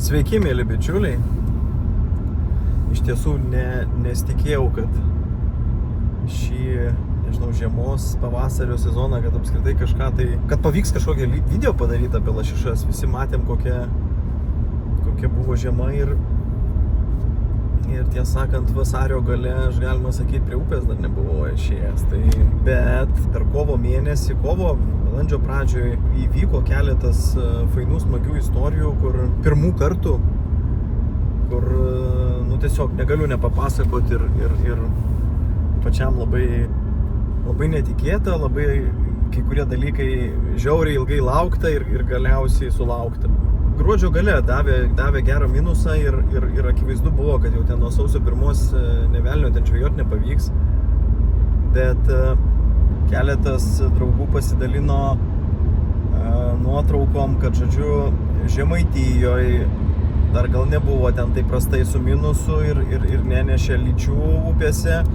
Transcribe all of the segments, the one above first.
Sveiki, mėly bičiuliai. Iš tiesų nesitikėjau, kad šį, žiemos, pavasario sezoną, kad apskritai kažką tai, kad pavyks kažkokią video padaryti apie lašišas. Visi matėm, kokia buvo žiema ir tiesą sakant, vasario gale, aš galima sakyti, prie upės dar nebuvau išėjęs. Bet per kovo mėnesį, balandžio pradžioje įvyko keletas fainų, smagių istorijų, kur pirmų kartų, kur, tiesiog negaliu nepapasakoti ir pačiam labai netikėta, kai kurie dalykai žiauriai ilgai laukta ir galiausiai sulaukta. Gruodžio gale davė gerą minusą ir akivaizdu buvo, kad jau ten nuo sausio 1 nevelnio ten žvejot nepavyks. Bet keletas draugų pasidalino nuotraukom, kad, Žemaitijoje dar gal nebuvo ten taip prastai su minusu ir nenešė lyčių upėse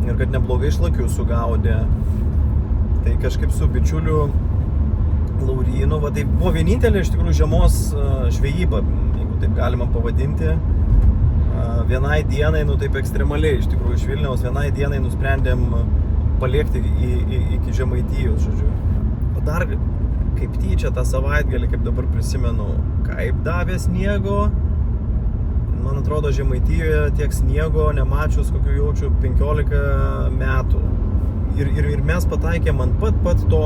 ir kad neblogai šlakių sugaudė. Tai kažkaip su bičiuliu Laurynu, tai buvo vienintelė iš tikrųjų žiemos žvejyba, jeigu taip galima pavadinti. Vienai dienai, taip ekstremaliai iš tikrųjų iš Vilniaus, vienai dienai nusprendėm paliekti iki Žemaitijos, O dar kaip tyčia tą savaitgalį, kaip dabar prisimenu, kaip davė sniego. Man atrodo, Žemaitijoje tiek sniego nemačius, kokiu jaučiu 15 metų. Ir mes pataikėm ant pat to,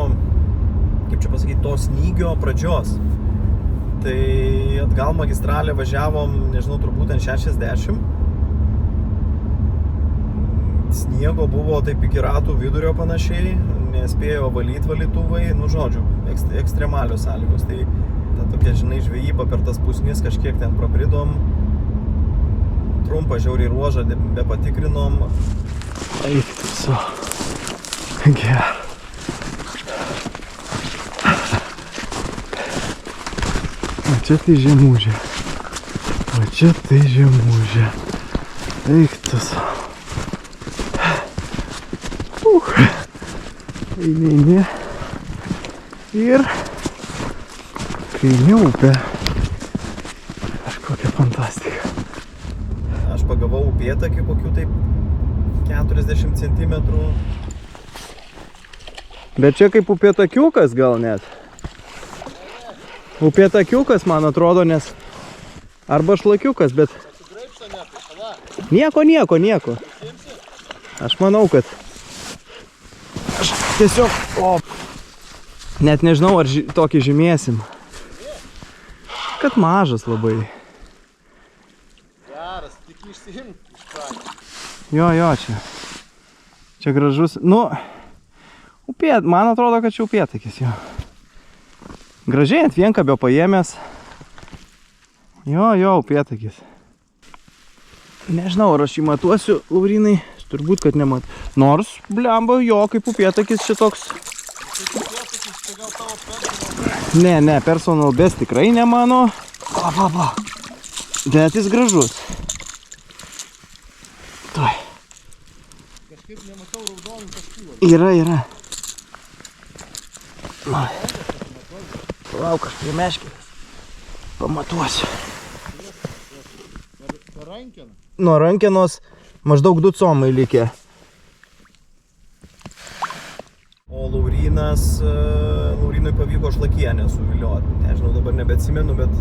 to snygio pradžios. Tai atgal magistralę važiavom, turbūt ant 60. Sniego buvo taip iki ratų vidurio panašiai, nespėjo valyti valytuvai, ekstremalios sąlygos. Tai ta tokia, žvejyba per tas pusnis kažkiek ten prabridom. Trumpą žiauriai ruožą be patikrinom. Eik tu so. Gerai. O čia tai žemūžė. Eik tu so. Eini. Ir prieini upę. Kažkokia fantastika. Aš pagavau upėtakį kokių taip 40 cm. Bet čia kaip upėtakiukas gal net. Upėtakiukas, man atrodo, nes arba šlakiukas, bet nieko. Aš manau, kad aš tiesiog net nežinau, ar tokį žymėsim. Kad mažas labai. Geras, tik išsiimk iš pradžių. Jo, čia gražus, man atrodo, kad čia upėtakis, jo. Gražiai ant vienkabio paėmęs. Jo, upėtakis. Nežinau, ar aš jį matuosiu, Laurynai, turbūt, kad nemat. Nors, blemba, jo, kaip upėtakis šitoks. Ne, personal best tikrai ne mano. Bet jis gražus. Tuoj. Kažkaip nematau raudonų taškų. Yra. Palauk, aš prie meškės pamatuosiu. Nuo rankenos maždaug 2 comai likę. O Laurynui pavyko šlakienę suvilioti. Nežinau, dabar nebeatsimenu, bet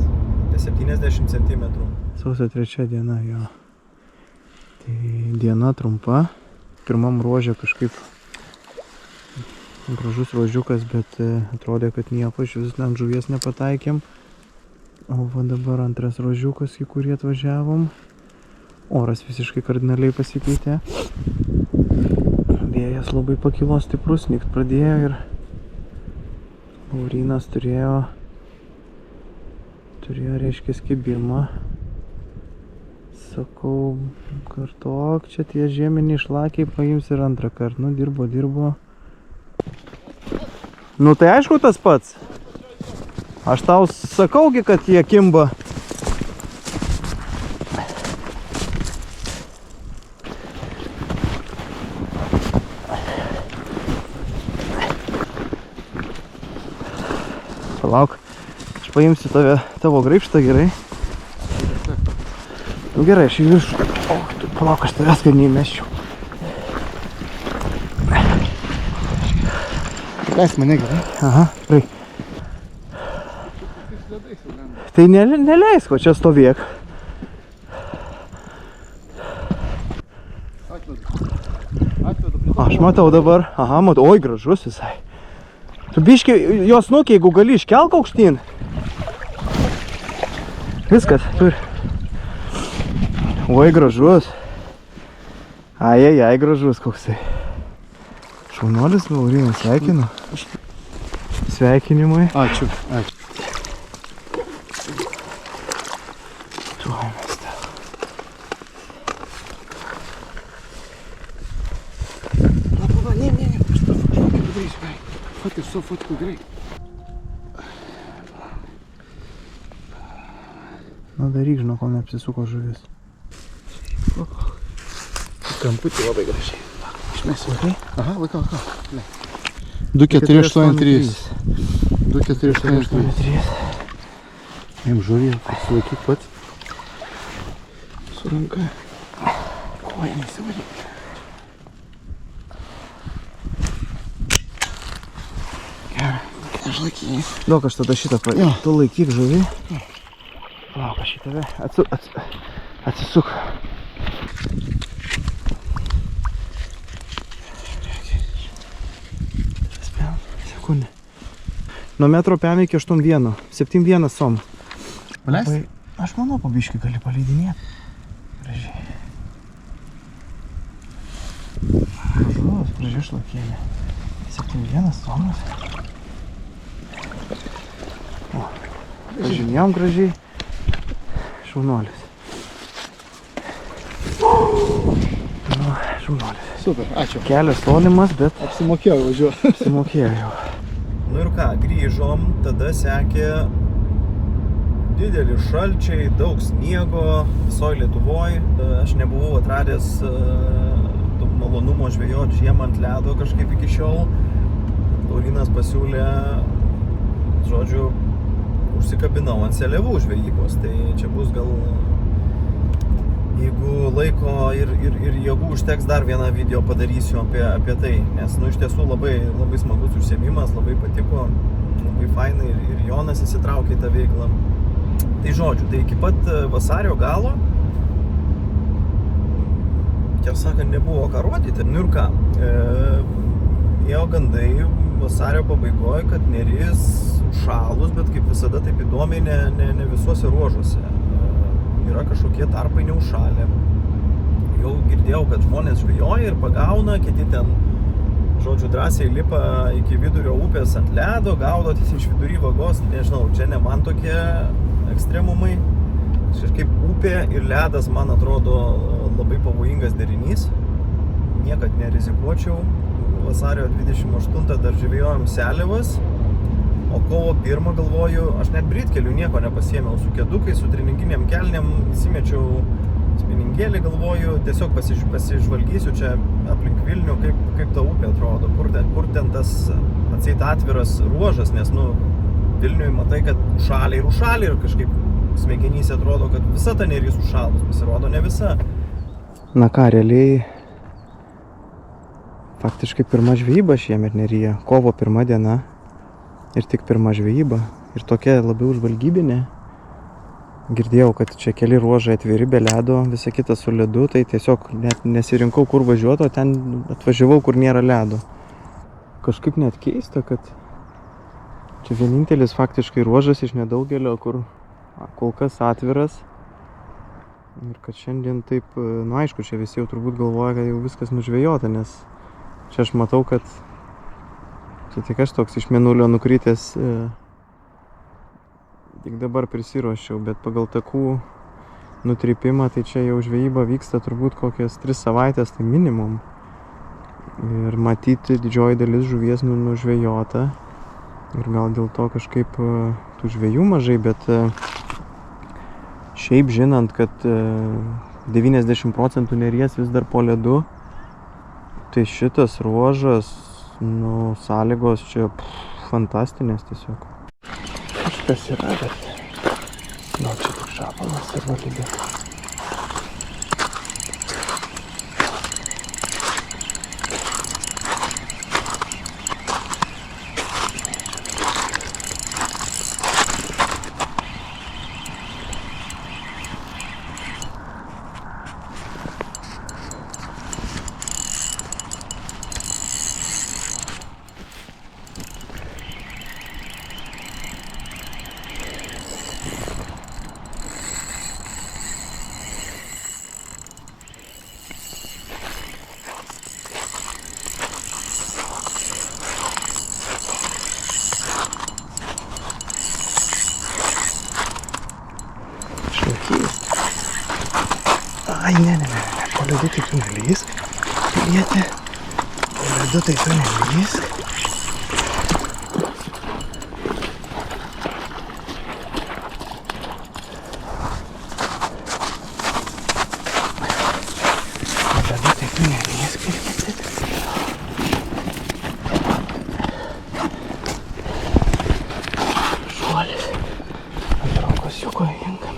apie 70 cm. Sausio 3 diena, jo. Tai diena trumpa. Pirmam ruože kažkaip gražus ruožiukas, bet atrodė, kad nieko, iš vis ant žuvies nepataikėm. O va dabar antras ruožiukas, į kurį atvažiavom. Oras visiškai kardinaliai pasikeitė. Vėjas labai pakilo stiprus, snigt pradėjo ir Laurynas turėjo reiškia kibimą sakau, kartok, čia tie žieminiai šlakiai paims ir antrą kartą. Nu, dirbo. Nu, tai aišku tas pats. Aš tau sakaugi, kad jie kimba. Palauk, aš paimsiu tavo graibštą, gerai? Nu gerai, aš į viršų. O, tu palauk, aš tavęs, kad neįmesčiau. Leisk mane, gerai? Aha, gerai. Tai neleisk, o čia stovėk. Aš matau dabar. Aha, matau. Oi, gražus visai. Tu biški, jos nukiai, jeigu gali iškelk aukštyn. Viskas, turi. Oi, gražus. Ai, gražus koksai. Šaunuolis, Laurynas, sveikinu. Sveikinimai. Ačiū. Tuoj mes tau. Pala, ne. Aš fotku greit. Nu daryk, žinau, kol neapsisuko žuvis. Kamputį labai gražiai. Išmesiu. Laikai? Aha, laikau. 2483. 2483. Jam žuvį, sulaikyk pats. Su ranka. Koja neįsivaryk. Aš laikysiu. Daug aš tada šitą Jo. Tu laikyk žuvį. Lauk, aš į tave. Atsisuk. Sekundė. Nuo metro pėm iki 8,1. 7,1 som. Paleist? Aš manau, po biškį gali paleidinėti. Gražiai. Gražiai šlakėlė. 7,1 somas. O, pažinėjom gražiai. Šaunuolis. Nu, šaunuolis. Super, ačiū. Kelias tolimas, bet Apsimokėjau važiuoti. apsimokėjo jau. Nu ir ką, grįžom, tada sekė dideli šalčiai, daug sniego visoje Lietuvoje. Aš nebuvau atradęs malonumo žvejoti žiemą ant ledo kažkaip iki šiol. Laurynas pasiūlė, žodžiu, užsikabinau ant seliavų žvejybos. Tai čia bus gal, jeigu laiko ir jėgų užteks, dar vieną video padarysiu apie tai. Nes iš tiesų labai smagus užsiėmimas, labai patiko, labai fainai ir Jonas įsitraukė į tą veiklą. Tai žodžiu, tai iki pat vasario galo, tiesą sakant, nebuvo ką rodyti. Nu ir ką, ėjo gandai vasario pabaigoje, kad Neris šalus, bet kaip visada taip įdomiai ne visuose ruožuose. Yra kažkokie tarpai neužšalę. Jau girdėjau, kad žmonės žvejoja ir pagauna, kiti ten, žodžiu, drąsiai lipa iki vidurio upės ant ledo, gaudo iš vidury vagos, nežinau, čia ne man tokie ekstremumai. Kažkaip upė ir ledas, man atrodo, labai pavojingas derinys. Niekad nerizikuočiau. Vasario 28 dar žvejojom seliavas, o kovo 1 galvoju, aš net britkelių nieko nepasiėmiau, su kėdukais, su treninginiam kelniam, įsimečiau spiningėlį, galvoju, tiesiog pasižvalgysiu čia aplink Vilnių, kaip ta upė atrodo, kur ten tas atseit atviras ruožas, nes, Vilniui matai, kad užšalė ir kažkaip smegenyse atrodo, kad visa ta Neris užšalus, pasirodo ne visa. Na ką, realiai, faktiškai pirma žvejyba šiemet Neryje, kovo 1 diena ir tik pirma žvejyba ir tokia labiau žvalgybinė. Girdėjau, kad čia keli ruožai atviri be ledo, visa kita su ledu, tai tiesiog net nesirinkau kur važiuoti, o ten atvažiavau, kur nėra ledo. Kažkaip net keista, kad čia vienintelis faktiškai ruožas iš nedaugelio, kur kol kas atviras. Ir kad šiandien taip, aišku, čia visi jau turbūt galvoja, kad jau viskas nužvejota, nes čia aš matau, kad čia tik aš toks iš mėnulio nukritęs, tik dabar prisiruošiau, bet pagal takų nutrypimą, tai čia jau žvejyba vyksta turbūt kokias 3 savaitės, tai minimum. Ir matyti didžioji dalis žuvies nužvejota. Ir gal dėl to kažkaip tų žvejų mažai, bet šiaip žinant, kad 90% neries vis dar po ledu, tai šitas ruožas, sąlygos čia fantastinės tiesiog. Kažkas yra, bet gal čia tik šapalas arba lygiai. Ai, ne, po ledu tai tu nelysk, pilietė, po ledu tai tu nelysk. Po ledu tai tu nelysk, pilietė. Šuolis, ant rankos juko įjungam.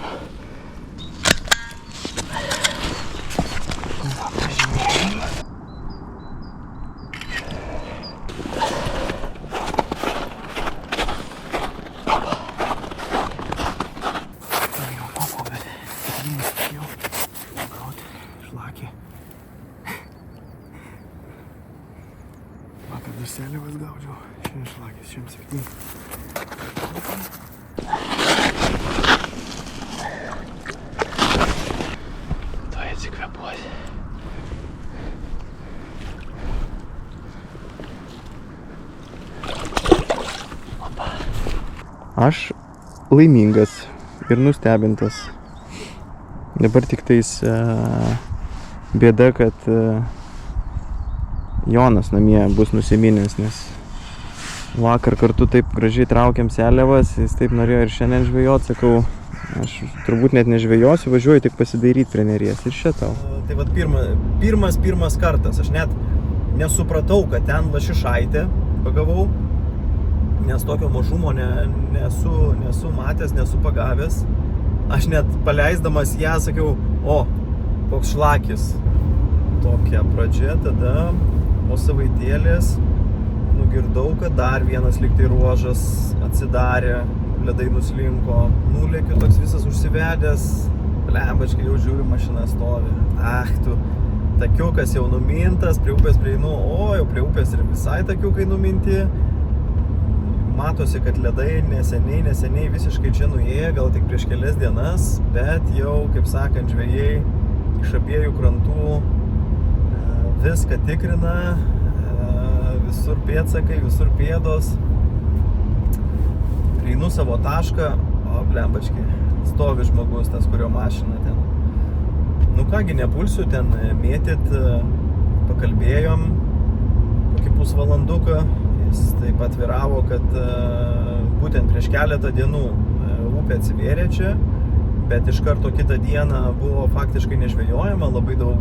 Vakar dar seliavas gaudžiau, šiandien šlakis, šiandien 7. Tuoj atsikvėpuosi. Aš laimingas ir nustebintas. Dabar tik tais bėda, kad Jonas namie bus nusiminęs, nes vakar kartu taip gražiai traukiam seliavas, jis taip norėjo ir šiandien žvejot, sakau, aš turbūt net nežvejosiu, važiuoju tik pasidairyti prie neries ir šitau. Tai vat pirmas kartas, aš net nesupratau, kad ten lašišaitė pagavau, nes tokio mažumo nesu matęs, nesu pagavęs. Aš net paleisdamas ją sakiau, o, koks šlakis. Tokia pradžia, tada po savaitėlės nugirdau, kad dar vienas lygtai ruožas atsidarė, ledai nuslinko, nulėkiu toks visas užsivedęs, blembačkai jau žiūriu, mašina stovi. Tu, takiukas jau numintas, prie upės prieinu, jau prie upės ir visai takiukai numinti. Matosi, kad ledai neseniai visiškai čia nuėjo, gal tik prieš kelias dienas, bet jau, kaip sakant, žvejai iš abiejų krantų viską tikrina, visur pėdsakai, visur pėdos. Prieinu savo tašką, blembačkai, stovi žmogus, tas, kurio mašina ten. Nu kągi, nepulsiu ten mėtyt, pakalbėjom kokį pusvalanduką. Jis taip atviravo, kad būtent prieš keletą dienų upė atsivėrė čia, bet iš karto kitą dieną buvo faktiškai nežvejojama, labai daug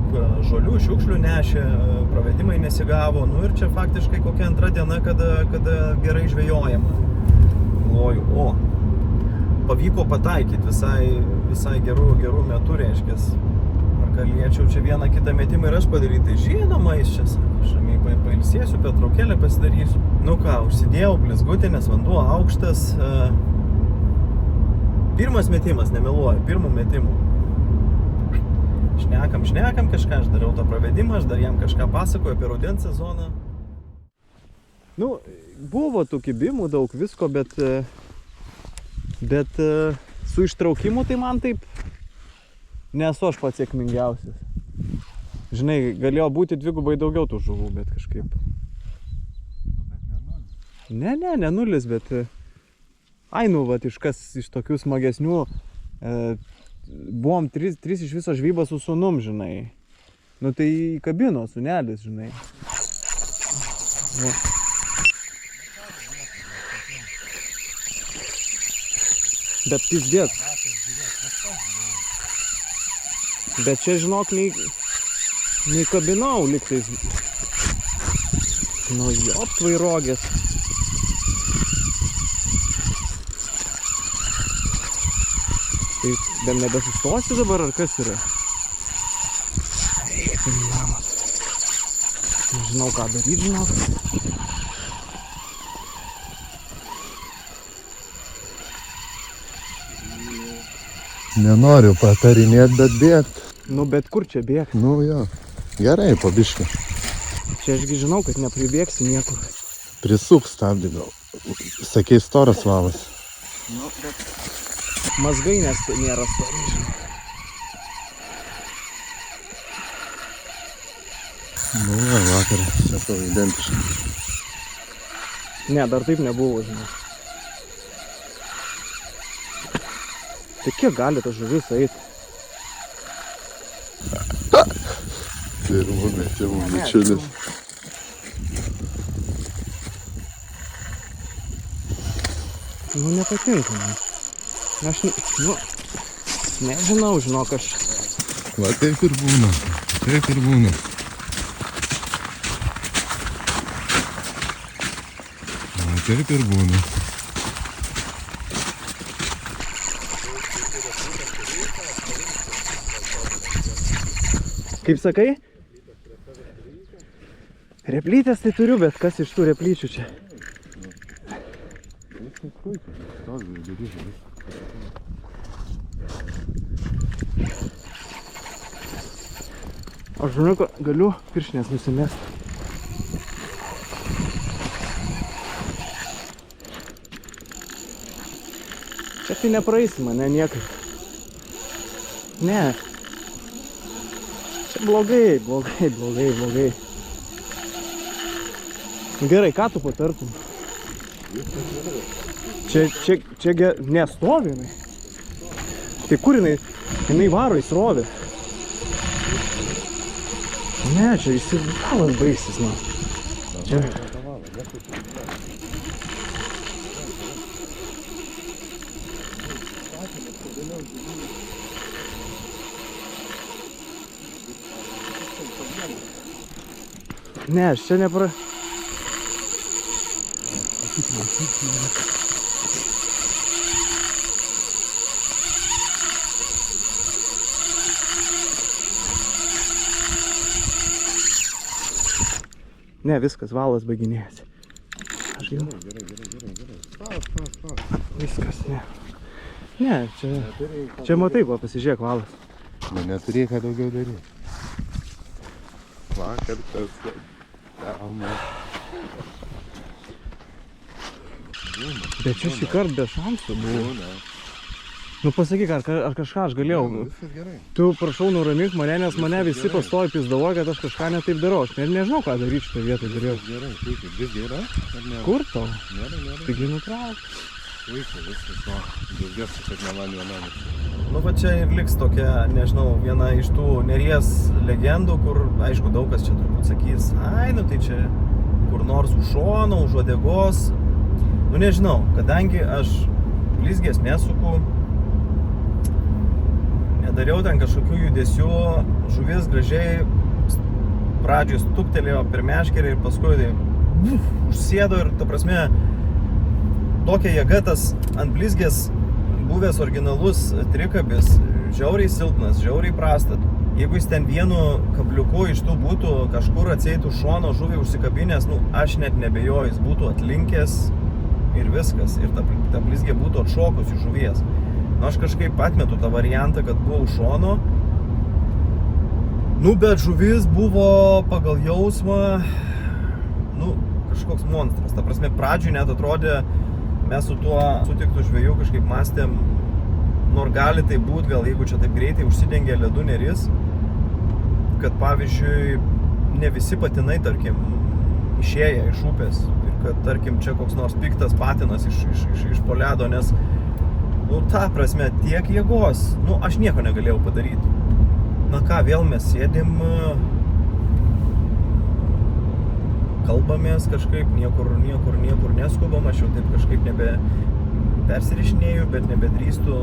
žolių, šiukšlių nešė, pravedimai nesigavo, nu ir čia faktiškai kokia antra diena, kada gerai žvejojama. Galvoju, pavyko pataikyti visai gerų metų, reiškės. Ar galėčiau čia vieną kitą metimą ir aš padaryti, tai žinoma, jis čia sako, šamiai pailsėsiu, pertraukėlę pasidarysiu. Nu ką, užsidėjau blizgutį, nes vanduo aukštas. Pirmas metimas, nemeluoju, pirmų metimų. Šnekam kažką, aš dariau tą pravedimą, aš dar jam kažką pasakoju apie rudens sezoną. Nu, buvo tų kibimų daug visko, bet su ištraukimu tai man taip nesu aš pats sėkmingiausias. Žinai, galėjo būti dvigubai daugiau tų žuvų, bet kažkaip. Ne nulis, bet... Vat iš tokių smagesnių buvom trys iš viso žvybos su sūnum, žinai. Nu tai kabino sūnelis, žinai. Va. Bet pizdėt. Bet čia, žinok, nei kabinau liktais. Nu, jop, tvairogės. Tai bent nebesustosi dabar, ar kas yra? Eik, namas. Nežinau, ką daryti, žinok. Nenoriu patarinėti, bet bėgt. Nu, bet kur čia bėgti? Nu jo. Gerai, po biškį. Čia ašgi žinau, kad nepribėgsi niekur. Prisuk stabdį gal. Sakei, storas valas. Nu, bet... Mazgai nėra stori, žinai. Nu, vakar sakau, identiškai. Ne, dar taip nebuvo, žinai. Tai kiek gali ta žuvis eiti? Tėvų bičiulis. Nu, nepatinka man. Aš, nu, nežinau, žinok, aš... Va, taip ir būna. Taip ir būna. Va, taip ir būna. Kaip sakai? Replytės tai turiu, bet kas iš tų replyčių čia? Aš žinau, kad galiu pirštinės nusimesti. Čia tai nepraeisi mane niekaip. Ne. Čia blogai. Gerai, ką tu patartum? Čia nestovi jinai. Tai kur jinai? Jinai varo į srovę. Ne, čia įsivalas baisis, nu. Čia... Ne, aš čia nepra... Ne, viskas, valas baiginėjasi. Aš jau... Gerai. Viskas, ne. Ne, čia matai, va, pasižiūrėk, valas. Nu, neturėjai ką daugiau daryti. Vakar tas... Bet čia šį kartą be šansų buvo. Nu pasakyk, ar kažką aš galėjau. Viskas gerai. Tu prašau nuramink mane, nes mane visi pastovi pizdavoja, kad aš kažką netaip darau. Aš nežinau, ką daryti šitą vietą dariau. Gerai, puikiai. Visgi yra? Kur tau? Nėra. Taigi nutrauk. Puikiai, viskas va. Džiaugiuosi, kad ne man vienam. Nu, va čia ir liks tokia, nežinau, viena iš tų Neries legendų, kur, aišku, daug kas čia turbūt sakys, ai, nu tai čia kur nors už šono, už uodegos. Nu, nežinau, kadangi aš blizgės nesuku, nedariau ten kažkokių judesių, žuvis gražiai pradžioj stuktelėjo per meškerę ir paskui tai užsėdo ir, ta prasme, tokia jėga tas ant blizgės buvęs originalus trikabis, žiauriai silpnas, žiauriai prasta. Jeigu jis ten vienu kabliuku iš tų būtų kažkur atseitų šono žuvį užsikabinęs, nu, aš net nebejoju, jis būtų atlinkęs ir viskas. Ir ta blizgė būtų atšokus iš žuvies. Nu, aš kažkaip atmetu tą variantą, kad buvo už šono. Nu, bet žuvis buvo pagal jausmą, nu, kažkoks monstras. Ta prasme, pradžioj net atrodė, mes su tuo sutiktų žvejų kažkaip mąstėm, nors gali tai būt, gal jeigu čia taip greitai užsidengia ledu Neris, kad pavyzdžiui, ne visi patinai, tarkim, išėję iš upės ir kad, tarkim, čia koks nors piktas patinas iš po ledo, nes Nu, ta prasme, tiek jėgos. Nu, aš nieko negalėjau padaryti. Na ką, vėl mes sėdim, kalbamės kažkaip, niekur neskubam, aš jau taip kažkaip nebe persirišinėjau, bet nebedrįstu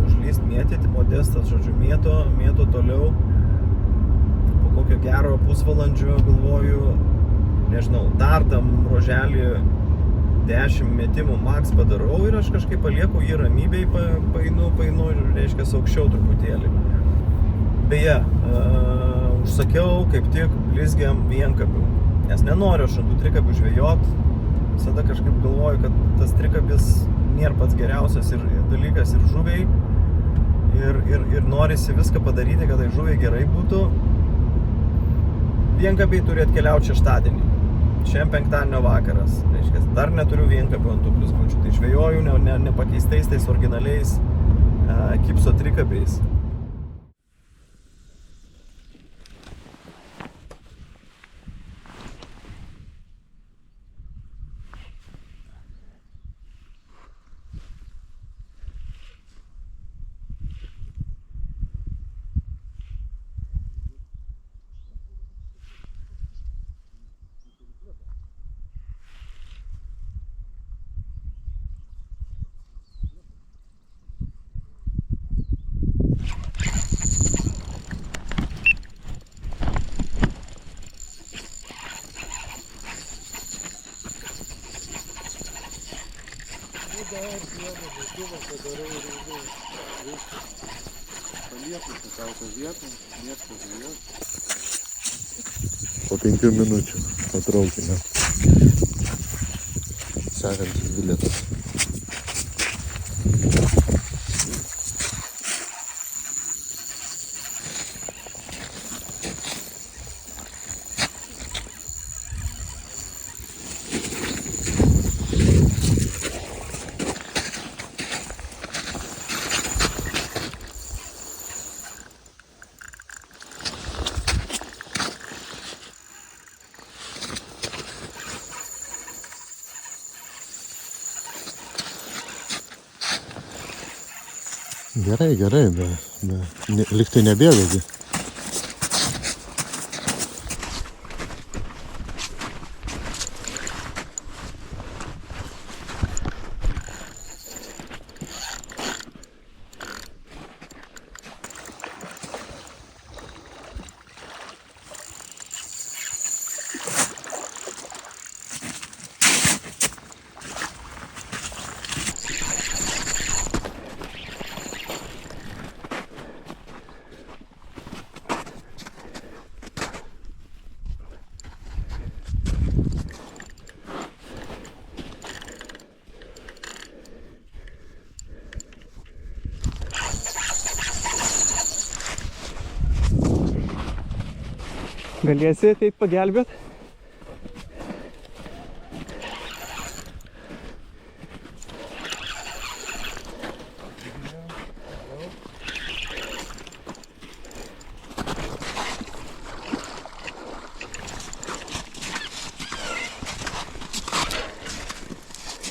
užlyst mėtyti. Modestas, žodžiu, mėto toliau. Po kokio gero pusvalandžio galvoju, nežinau, dar tam ruoželį 10 metimų max padarau ir aš kažkaip palieku jį ramybėj, painu, reiškia, aukščiau truputėlį. Beje, užsakiau kaip tik blizgiam vienkabių, nes nenoriu aš ant tų trikabių žvejot. Visada kažkaip galvoju, kad tas trikabis nėra pats geriausias ir dalykas ir žuviai. Ir norisi viską padaryti, kad tai žuviai gerai būtų. Vienkabiai turi atkeliauti šeštadienį. Šiandien penktadienio vakaras. Reiškia, dar neturiu vienkabių ant tų blizgučių. Tai žvejoju nepakeistais tais originaliais kipso trikabiais. Po 5 minučių patraukime. Sekantis bilietas. Gerai, lyg tai nebėgagi. Galėsi ateit pagelbėt?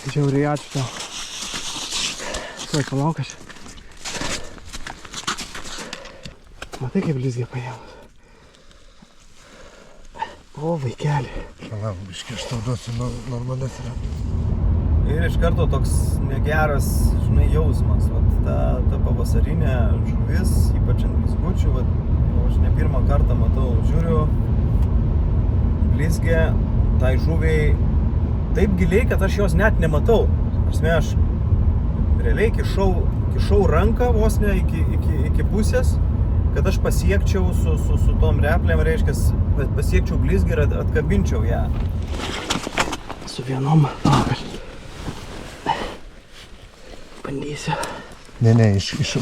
Žiauriai ačiū tau. Tuoj palauk aš. Matai, kaip blizgė paėmus. O, vaikeli. Palauk, biškį, aš tau duosiu normales yra. Ir iš karto toks negeras, žinai, jausmas. Vat, ta pavasarinė žuvis, ypač ant blizgučių, vat, aš ne pirmą kartą matau, žiūriu, blizgė tai žuviai taip giliai, kad aš jos net nematau. Prasme, aš realiai kišau ranką vos ne iki pusės, kad aš pasiekčiau su tom replėm, reiškia, pasiekčiau blizgį ir atkabinčiau ją. Su vienom. Bandysiu. Ne, iš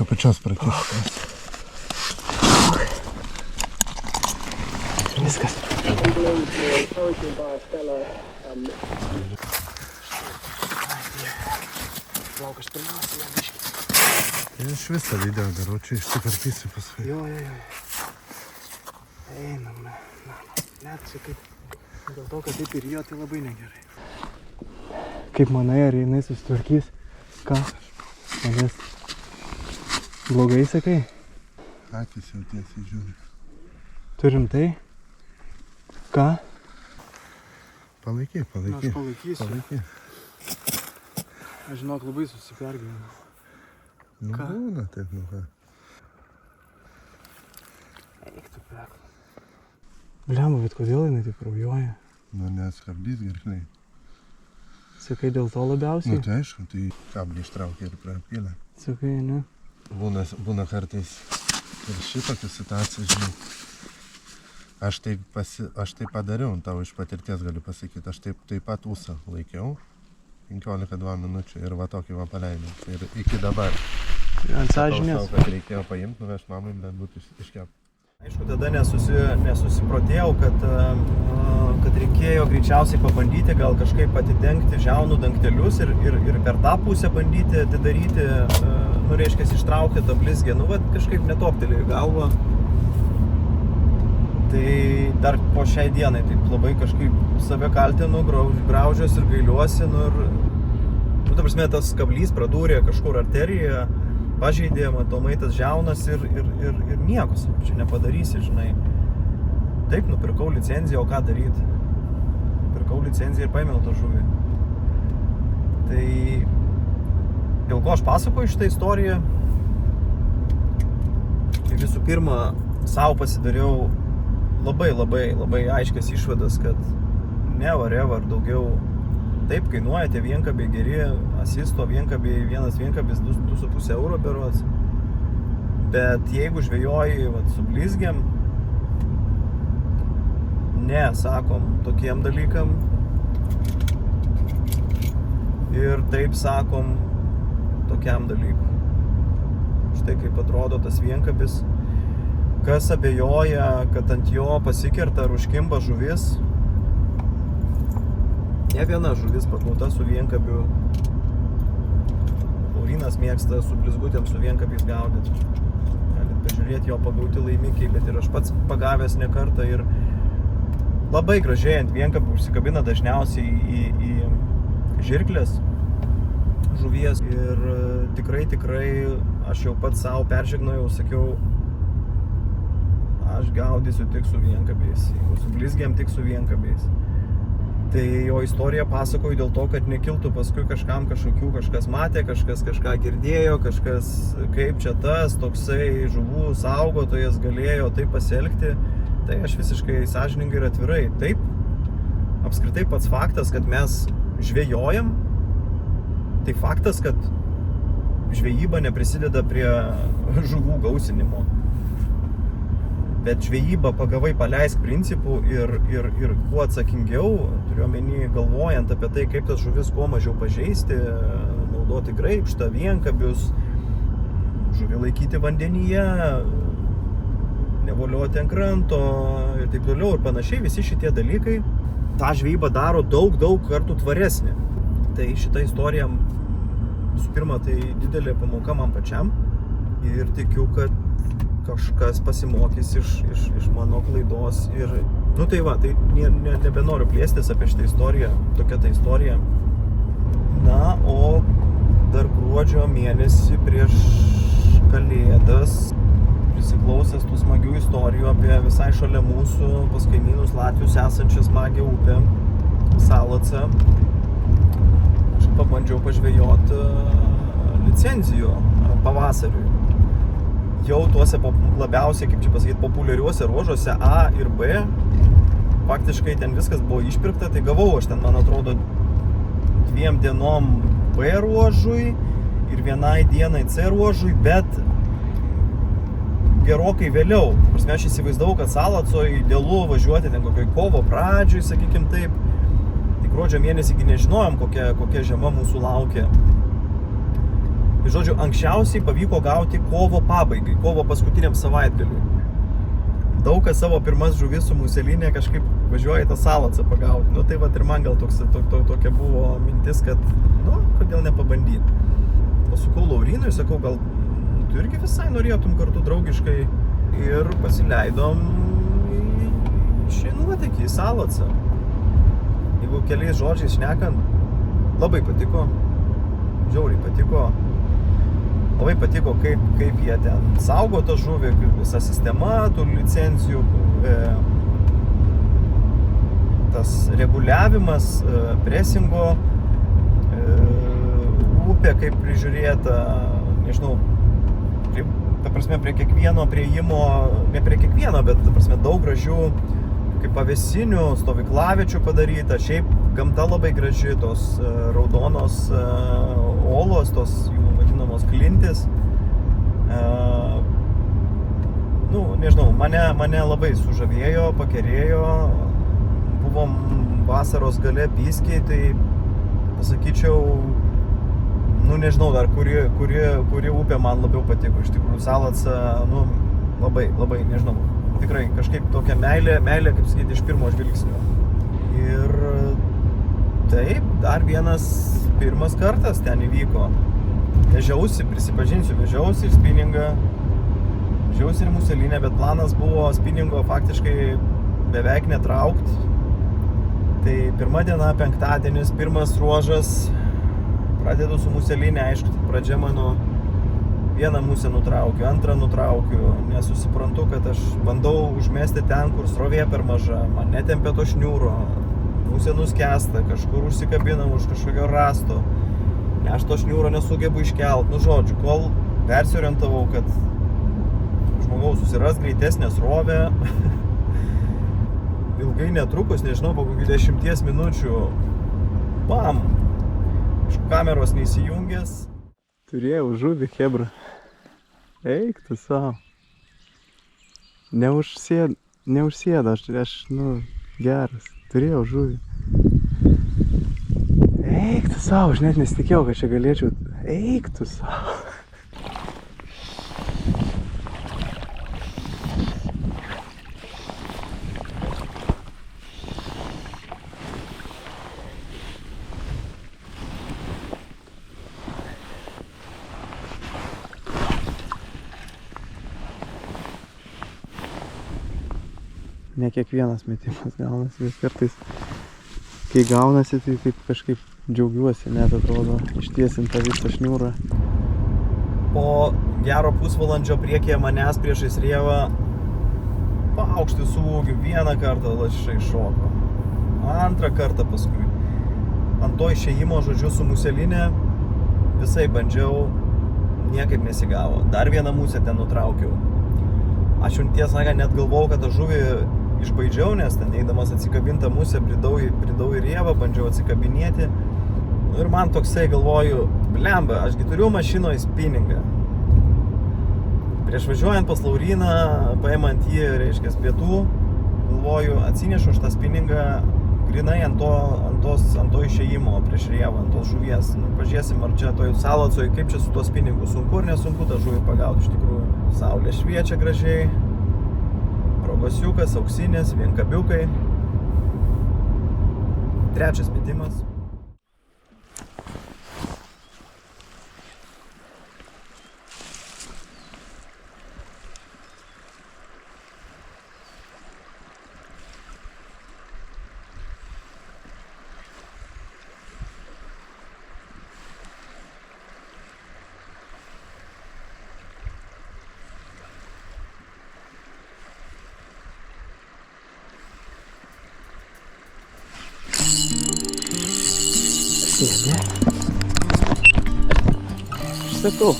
apačios prakišk. Viskas. Lauk, aš pirmiausia ją biškį. Aš visą video darau, čia išsikarpysiu paskui. Jo. Einam, net čia kaip, dėl to, kad taip ir jo, tai labai negerai. Kaip manai, ar jinai susitvarkys? Ką? Manęs blogai sakai? Akis jau tiesiai žiūri. Turim tai? Ką? Palaikyk. Aš palaikysiu. Palaikyk. Aš žinok, labai susipergyvenau. Nu, Ką? būna taip, nu ką. Eik tu pek. Blemba, bet kodėl jinai taip kraujuoja? Nu, nes kablys gerkliai. Sakai, dėl to Nu, labiausiai? tai aišku, tai kablį ištraukė ir prapylė. Sakai, ne? Būna kartais ir šitokia situacija, žinai. Aš tai padariau, tau iš patirties galiu pasakyti, aš taip pat ūsą laikiau 15-2 minučių ir va tokį va paleidau. Ir iki dabar. Ant sąžinės. Kad reikėjo paimti, nuveš mamai, bet būtų iškept. Aišku, tada nesusiprotėjau, kad reikėjo greičiausiai pabandyti gal kažkaip atidengti žiaunų dangtelius ir per tą pusę bandyti atidaryti, reiškia, ištraukti tą blizgę. Nu, vat kažkaip netoptelėjo į galvą. Tai dar po šiai dienai taip labai kažkaip save kaltinu, graužiuosi ir gailiuosi. Nu, ta prasme, tas kablys pradūrė kažkur arteriją, pažeidė, matomai tas žiaunas ir nieko, čia nepadarysi, žinai. Taip, nupirkau licenciją, o ką daryti? Pirkau licenciją ir paėmiau tą žuvį. Tai dėl ko aš pasakoju šitą istoriją? Tai visų pirma, savo pasidariau labai aiškias išvadas, kad never ever daugiau. Taip kainuoja tie vienkabiai geri, asisto vienkabiai, vienas vienkabis 2,5 euro berods. Bet jeigu žvejoji su blizgiam, ne, sakom, tokiem dalykam. Ir taip sakom, tokiam dalykui. Štai kaip atrodo tas vienkabis. Kas abejoja, kad ant jo pasikerta ar užkimba žuvis, ne viena žuvis pagauta su vienkabiu. Laurinas mėgsta su blizgutėm su vienkabiais gaudyti. Galit pažiūrėti jo pagauti laimikiai, bet ir aš pats pagavęs ne kartą ir labai gražiai ant vienkabių užsikabina dažniausiai į žirklės žuvies. Ir tikrai aš jau pats savo peržegnojau, sakiau, aš gaudysiu tik su vienkabiais, jeigu su blizgiam tik su vienkabiais. Tai jo istoriją pasakoju dėl to, kad nekiltų paskui kažkam kažkas matė, kažkas kažką girdėjo, kažkas kaip čia tas, toksai žuvų saugotojas galėjo taip pasielgti. Tai aš visiškai sąžiningai ir atvirai. Taip, apskritai pats faktas, kad mes žvejojam, tai faktas, kad žvejyba neprisideda prie žuvų gausinimo. Bet žvejyba pagavai paleisk principų ir kuo atsakingiau, turiu omeny galvojant apie tai, kaip tas žuvis kuo mažiau pažeisti, naudoti graibštą, vienkabius, žuvį laikyti vandenyje, nevolioti ant kranto ir taip toliau ir panašiai, visi šitie dalykai tą žvejybą daro daug kartų tvaresnė. Tai šita istorija, visų pirma, tai didelė pamoka man pačiam ir tikiu, kad kažkas pasimokys iš mano klaidos ir, nu tai va, tai nebenoriu plėstis apie šitą istoriją, tokia ta istorija. Na, o dar gruodžio mėnesį prieš Kalėdas, prisiklausęs tų smagių istorijų apie visai šalia mūsų, pas kaimynus Latvius esančią smagią upę, Salacą, aš pabandžiau pažvejoti licencijų pavasariui. Jau tuose labiausiai, kaip čia pasakyti, populiariuose ruožuose A ir B, faktiškai ten viskas buvo išpirkta, tai gavau aš ten, man atrodo, 2 dienom B ruožui ir 1 dienai C ruožui, bet gerokai vėliau. Prasme, aš įsivaizdavau, kad Salacoj idealu važiuoti ten kokioj kovo pradžioj, sakykim taip. Tai gruodžio mėnesį nežinojom, kokia žiema mūsų laukia. Ir žodžiu, anksčiausiai pavyko gauti kovo pabaigai, kovo paskutiniam savaitgaliui. Daug kas savo pirmas žuvis su muselinė kažkaip važiuoja į tą Salacą pagauti. Nu tai vat ir man gal tokia buvo mintis, kad, nu, kodėl nepabandyti. Pasukau Laurinui, sakau, gal tu irgi visai norėtum kartu draugiškai ir pasileidom į nuotėkį, į Salacą. Jeigu keliais žodžiais šnekant, labai patiko, žiauriai patiko. Labai patiko, kaip jie ten saugo tą žuvį, visa sistema, tų licencijų, tas reguliavimas, presingo, upė kaip prižiūrėta, nežinau, ta prasme, prie kiekvieno prieimo, ne prie kiekvieno, bet ta prasme, daug gražių kaip pavėsinių, stovyklaviečių padaryta, šiaip gamta labai graži, tos raudonos olos, tos jų vadinamos klintis. Nežinau, mane labai sužavėjo, pakerėjo, buvom vasaros gale biskiai, tai pasakyčiau, nežinau dar, kuri upė man labiau patiko, iš tikrųjų, Salaca, labai, nežinau, tikrai kažkaip tokia meilė, kaip sakyti, iš pirmo žvilgsnio. Ir taip, dar pirmas kartas ten įvyko. Vežiausi, prisipažinsiu, vežiausi ir spinningą, vežiausi ir muselinę, bet planas buvo spinningo faktiškai beveik netraukt. Tai pirma diena, penktadienis, pirmas ruožas, pradedu su muselinė, aišku, pradžia mano, vieną musę nutraukiu, antrą nutraukiu, nes susiprantu, kad aš bandau užmesti ten, kur srovė per maža, man netempia to šniūro, musė nuskęsta, kažkur užsikabina už kažkokio rasto, aš to šniūro nesugebu iškelt, žodžiu, kol persiorientavau, kad žmogaus susiras greitesnę srovę, ilgai netrukus, nežinau, po kokių 10 minučių, bam, iš kameros neįsijungęs. Turėjau žuvį, chebra. Eik tu savo. Neužsėda, aš geras. Turėjau žuvį. Eik tu savo, aš net nesitikėjau, kad čia galėčiau. Eik tu savo. Ne kiekvienas metimas gaunasi, vis kartais, kai gaunasi, tai taip kažkaip džiaugiuosi, net atrodo, ištiesinta visą šniūrą. Po gero pusvalandžio priekyje manęs priešais rievą paaukšti su ūgiu, vieną kartą lašiša iššoko, antrą kartą paskui. Ant to išėjimo, žodžiu, su muselinė visai bandžiau, niekaip nesigavo. Dar vieną musę ten nutraukiau. Aš jau tiesą net galvojau, kad tą žuvį išbaidžiau, nes ten eidamas atsikabintą musę bridau į rievą, bandžiau atsikabinėti. Ir man toksai galvoju, blemba, ašgi turiu mašinoje spinningą. Prieš važiuojant pas Lauryną, paimant jį, reiškia, pietų, galvoju, atsinešu aš tą spinningą grinai ant to išėjimo prieš rievą, ant tos žuvies. Pažiūrėsim, ar čia toj Salacoj, kaip čia su tuo spinningu, sunku ar nesunku tą žuvį pagauti iš tikrųjų. Saulė šviečia gražiai, rogosiukas, auksinės, vienkabiukai. Trečias metimas. Sėdė. Aš sakau.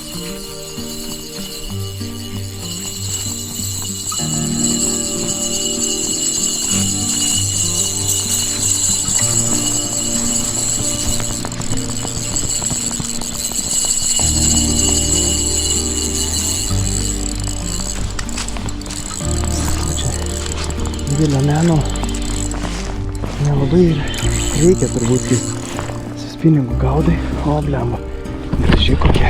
Čia didelio meno nelabai ir reikia turbūt, kai spinningų gaudai, o blemba, graži kokia.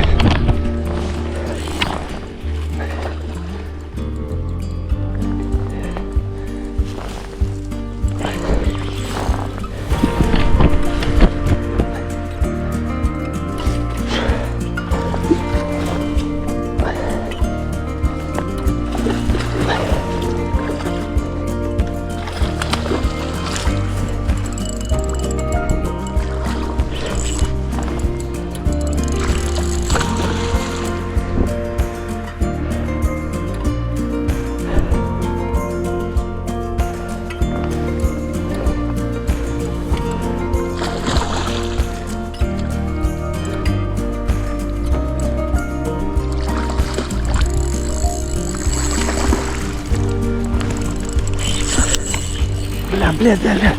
Bля. Ne.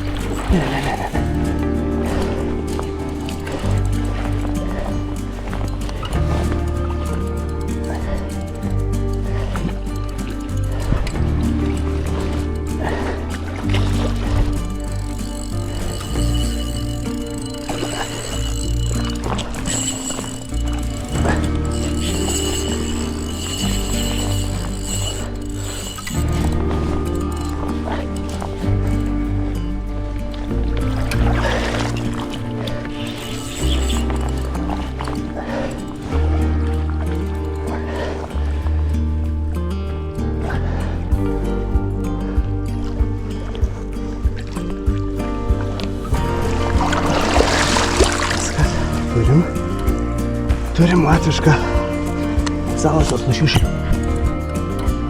Turim latvišką salatos lašišą.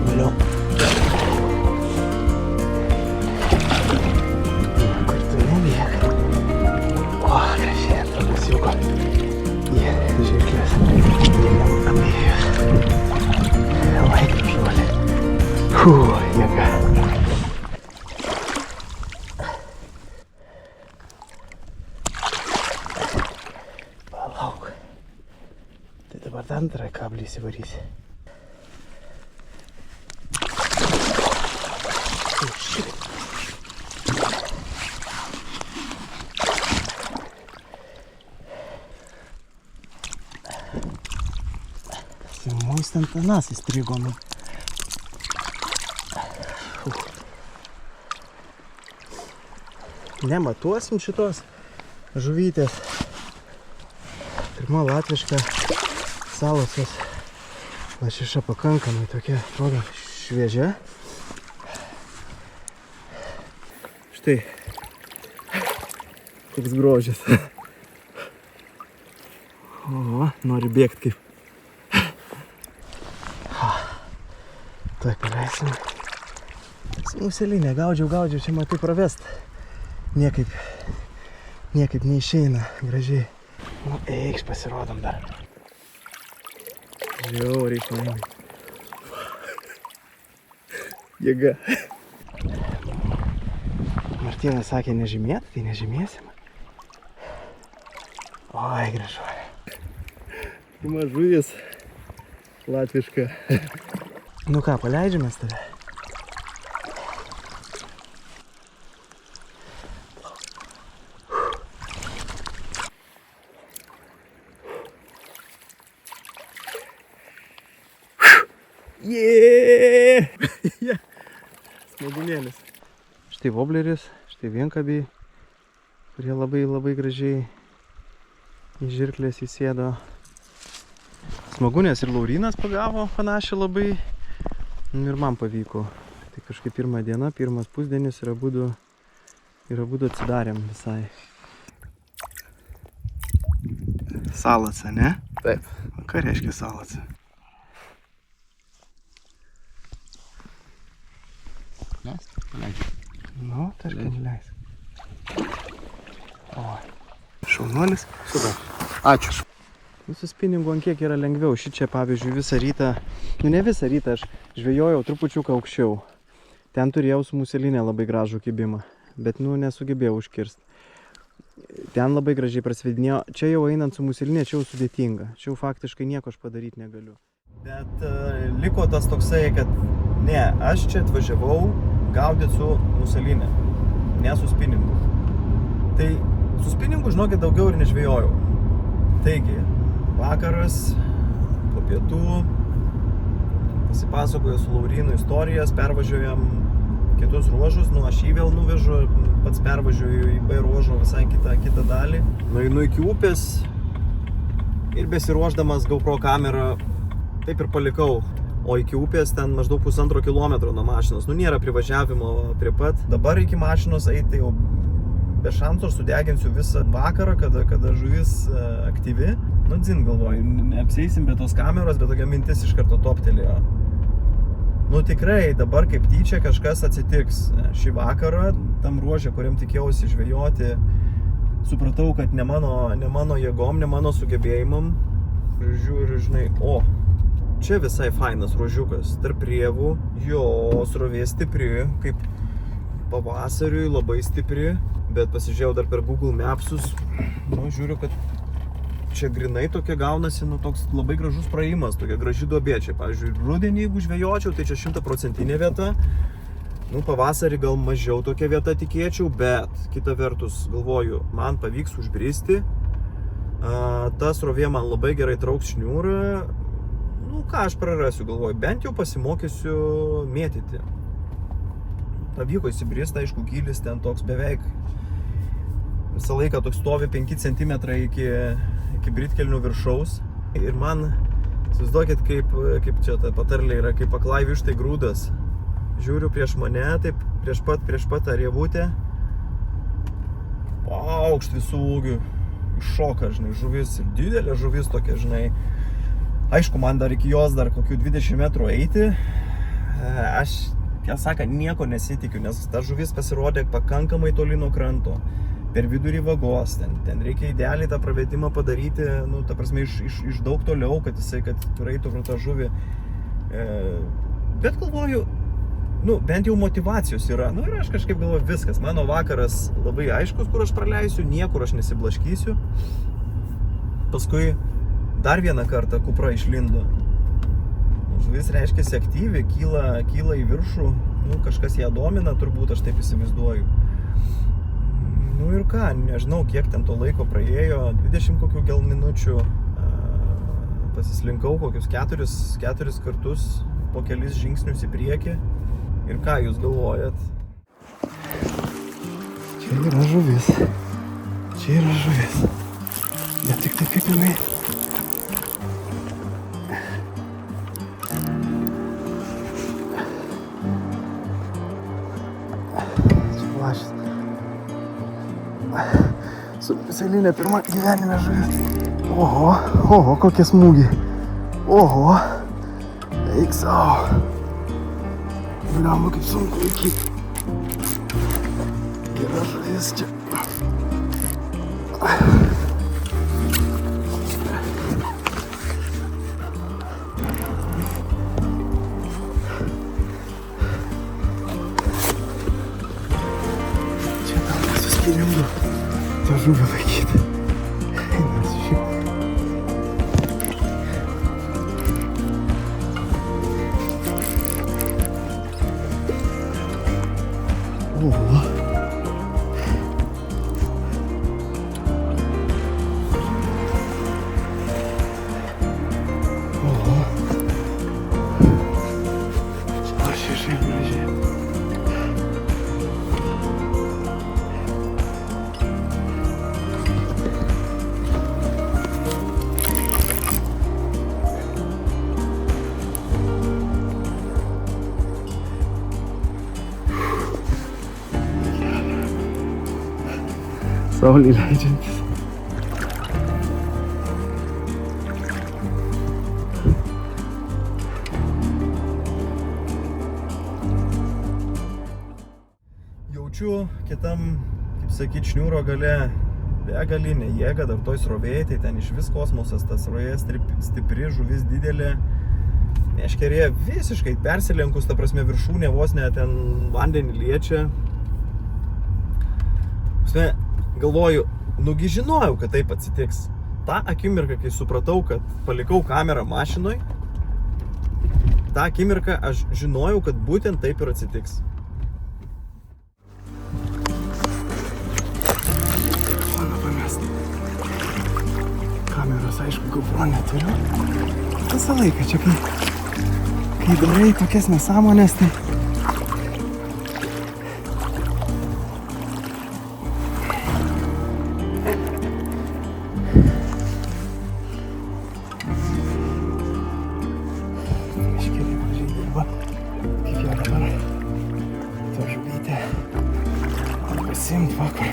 Vėliau. Kartu neliek. O, gražiai, tokas jauko. Jie, žirklės. Jėgiam abiejus. Lai, gražuolė. Jėga. Palauk. Tai dabar antrą kablį įsivarysi. Simuistant anas įstrigo. Nematuosim šitos žuvytės. Pirma latviška salosios lašiša pakankamai tokia, atrodo, šviežia. Štai, koks grožis. O, nori bėgti kaip. Tuoj paleisim. Muselinė, gaudžiau, čia matai pravest. Niekaip neišeina gražiai. Nu, eikš, pasirodom dar. Žiauriai fainai. Jėga. Martynas sakė nežymėt, tai nežymėsim. Oi, gražuolė. Mažuvis latviška. Nu ką, paleidžiamės tave? Jeee! Smagunėlis. Štai vobleris, štai vienkabiai, kurie labai gražiai į žirklės įsėdo. Smagunės ir Laurinas pagavo panašią labai. Ir man pavyko. Tai kažkaip pirma diena, pirmas pusdienis ir abudu atsidarėm visai. Salaca, ne? Taip. Ką reiškia salaca? Leidžiu. Nu, tarkim, leis. O, šaunuolis. Super. Ačiū. Su spinningu ant kiek yra lengviau. Šičia, pavyzdžiui, visą rytą, ne visą rytą, aš žvejojau trupučiuką aukščiau. Ten turėjau su muselinė labai gražų kibimą, bet, nesugebėjau užkirsti. Ten labai gražiai prasvedinėjo. Čia jau einant su muselinė, čia jau sudėtinga. Čia jau faktiškai nieko aš padaryti negaliu. Bet liko tas toksai, kad ne, aš čia atvažiavau gaudyti su muselinė, ne su spinningu. Tai su spinningu, žinokit, daugiau ir nežvejojau. Taigi, vakaras, po pietų, pasipasakoju su Laurinu istorijas, pervažiuojam kitus ruožus, aš jį vėl nuvežu, pats pervažiuoju į B ruožo visai kitą dalį. Nueinu iki upės ir besiruošdamas GoPro kamerą taip ir palikau. O iki upės ten maždaug 1,5 kilometro nuo mašinos. Nėra privažiavimo prie pat. Dabar iki mašinos eiti jau be šansų, aš sudeginsiu visą vakarą, kada žuvis aktyvi. Dzin galvoju, neapsieisim be tos kameros, bet tokia mintis iš karto toptelėjo. Tikrai dabar kaip tyčia kažkas atsitiks. Šį vakarą, tam ruože, kuriam tikėjausi žvejoti, supratau, kad ne mano jėgom, ne mano sugebėjimam. Žiūriu, žinai, čia visai fainas ruožiukas, tarp rievų, jo srovė stipri, kaip pavasariui labai stipri, bet pasižiūrėjau dar per Google Mapsus, nu, žiūriu, kad čia grinai tokia gaunasi, nu, toks labai gražus praėjimas, tokia graži duobė. Čia, pavyzdžiui, rudenį, jeigu žvejočiau, tai čia 100% vieta. Nu, pavasarį gal mažiau tokia vieta tikėčiau, bet kita vertus, galvoju, man pavyks užbristi. Ta srovė man labai gerai trauks šniūrą. Nu, ką aš prarasiu, galvoju, bent jau pasimokysiu mėtyti. Pavyko įsibrist, aišku, gylis ten toks beveik visą laiką toks stovi 5 cm iki britkelnių viršaus. Ir man, įsivaizduokit, kaip čia ta patarlė yra, kaip aklai vištai grūdas. Žiūriu prieš mane, taip prieš pat tą rievutę. Aukšt visų ūgių. Iššoka, žinai, žuvis, didelė žuvis tokia, žinai. Aišku, man dar iki jos dar kokių 20 metrų eiti. Aš, tiesą sakant, nieko nesitikiu, nes ta žuvis pasirodė pakankamai toli nuo kranto. Per vidurį vagos, ten reikia idealiai tą pravedimą padaryti, nu, ta prasme, iš daug toliau, kad jisai, kad praeitų pro tą žuvį. Bet galvoju, nu, bent jau motyvacijos yra. Nu, ir aš kažkaip galvoju, viskas, mano vakaras labai aiškus, kur aš praleisiu, niekur aš nesiblaškysiu. Paskui dar vieną kartą kupra išlindo. Žuvis reiškiasi aktyvi, kyla į viršų, nu, kažkas ją domina, turbūt aš taip įsivaizduoju. Nu ir ką, nežinau, kiek ten to laiko praėjo, 20 kokių gal minučių, pasislinkau kokius 4 kartus, po kelis žingsnius į priekį. Ir ką jūs galvojat? Čia yra žuvis. Bet tik tai kaip jinai. Čia lašis. Su peselinė pirma gyvenime žuvis. Oho, kokie smūgiai. Oho, eik savo. Bliamba, kaip sunku laikyti. Gera žuvis čia. Čia tam nesuskirimdu tą žuvį laikyti. Nes šiaip. Oho. Lašišai gražiai. Saulė leidžiantis. Jaučiu kitam, kaip sakyt, šniūro gale begalinę jėgą, dar toj srovėje, tai ten iš vis kosmosas, ta srovė stipri, žuvis didelė. Meškerė visiškai persilenkus, ta prasme viršūnė vos ne ten vandenį liečia. Galvoju, nugi žinojau, kad taip atsitiks. Ta akimirka, kai supratau, kad palikau kamerą mašinoj, tą akimirką aš žinojau, kad būtent taip ir atsitiks. Mano pamest. Kameros, aišku, GoPro neturiu. Visą laiką čia, kai darai tokias nesąmonės, tai pasiimt vakarą.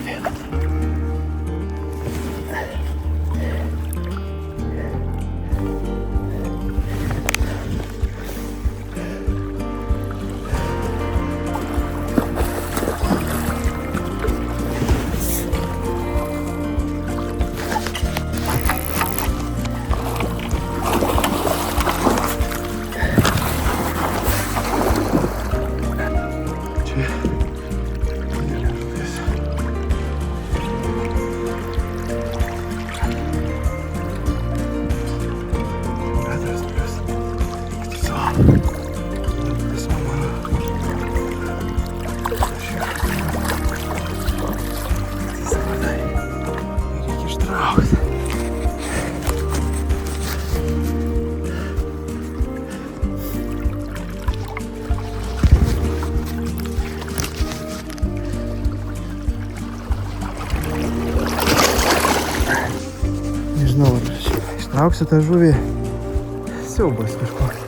Ištrauksiu tą žuvį. Siaubas kažkoks.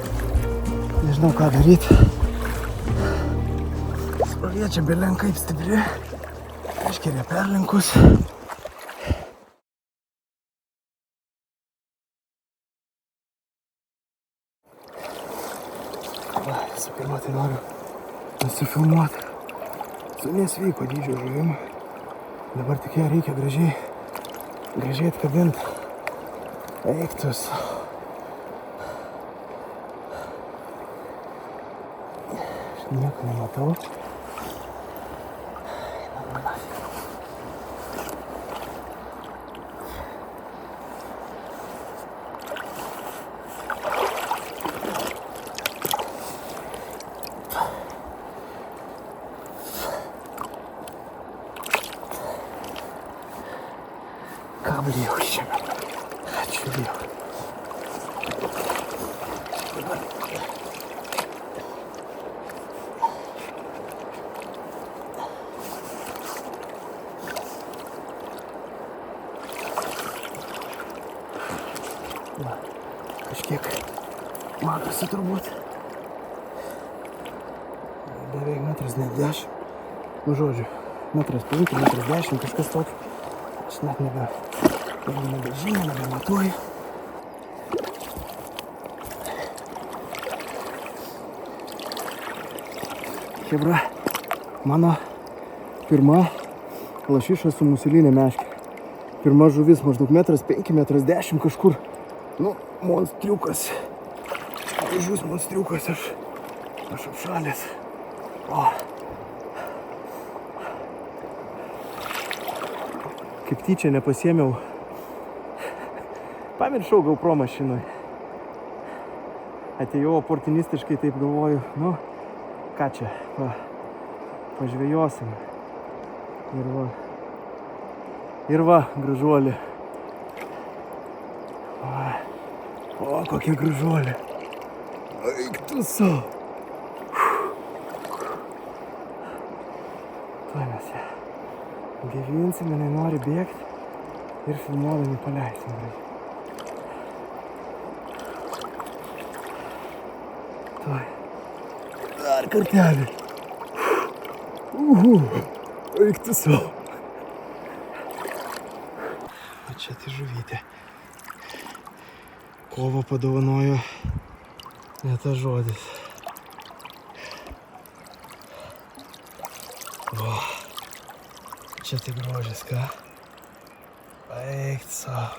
Nežinau ką daryti. Srovė čia belen kaip stipri. Iškeria perlinkus. Visų pirma, tai noriu nusifilmuoti su nesveiko dydžio žuvim. Dabar tik ją reikia gražiai atkabinti. Eiktus. Aš nieko nematau. Каблів ще. Чудів. Kažkiek matosi turbūt. Beveik 1,10 m. Nu žodžiu, 1,5 m, 1,10 m, kažkas tokio. Aš net nebežinau, nebematuoju. Chebra, mano pirma lašiša su muselinė meškė. Pirma žuvis maždaug 1,5 m, 1,10 m kažkur. Nu, monstriukas. Žuvis monstriukas, aš apšalęs. O. Kaip tyčia nepasiėmiau. Pamiršau GoPro mašinoj. Atėjau oportunistiškai, taip galvoju, nu, ką čia, pažvejosim. Ir va, gražuolė. O, kokia gražuolė. Eik tu savo. Tuoj mes ją gyvinsim, jinai nori bėgti ir filmuodami paleisim. Tuoj. Dar kartelį. Eik tu savo. O čia tai žuvytė. Kovo padovanojo, ne tas žodis. O, čia tai grožis, ką? Eik savo.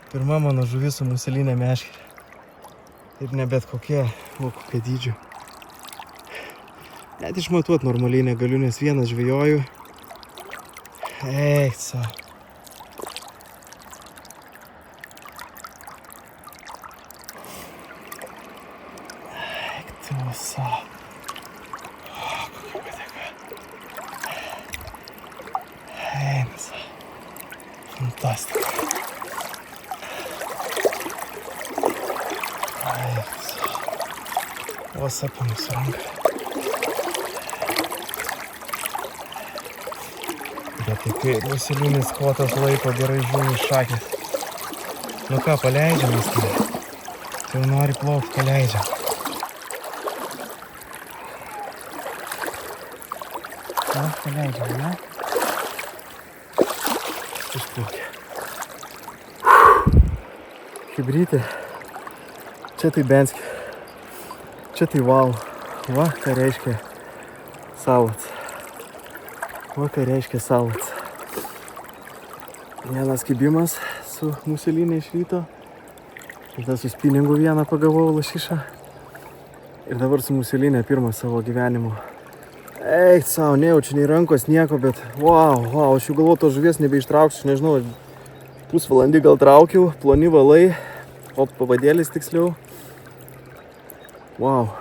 Pirma mano žuvis su muselinė meškerė. Taip ne bet kokia, o kokia dydžio. Net išmatuot normaliai negaliu, nes vienas žvejoju. Eik savo. Tuossa. Kokia pateka. Eina. Fantastika. Vos apimus ranką. Bet tai kai muselinis kotas laiko gerai žuvį šakės. Nu ką, paleidžiam viską. Tai jau nori plaukti, paleidžiam. Na, paleidžiam, ne? Išplaukė. Chebrytė. Čia tai Benskė. Čia tai wow. Va, ką reiškia salats. Va, ką reiškia salats. Vienas kibimas su muselinė iš ryto. Tada su spinningu vieną pagavau lašišą. Ir dabar su muselinė pirmą savo gyvenimo. Eik savo, nejaučiu nei rankos, nieko, bet wow, aš jau galvoju, tos žuvies nebeištrauksiu, nežinau, pusvalandį gal traukiau, ploni valai, pavadėlis tiksliau. Wow.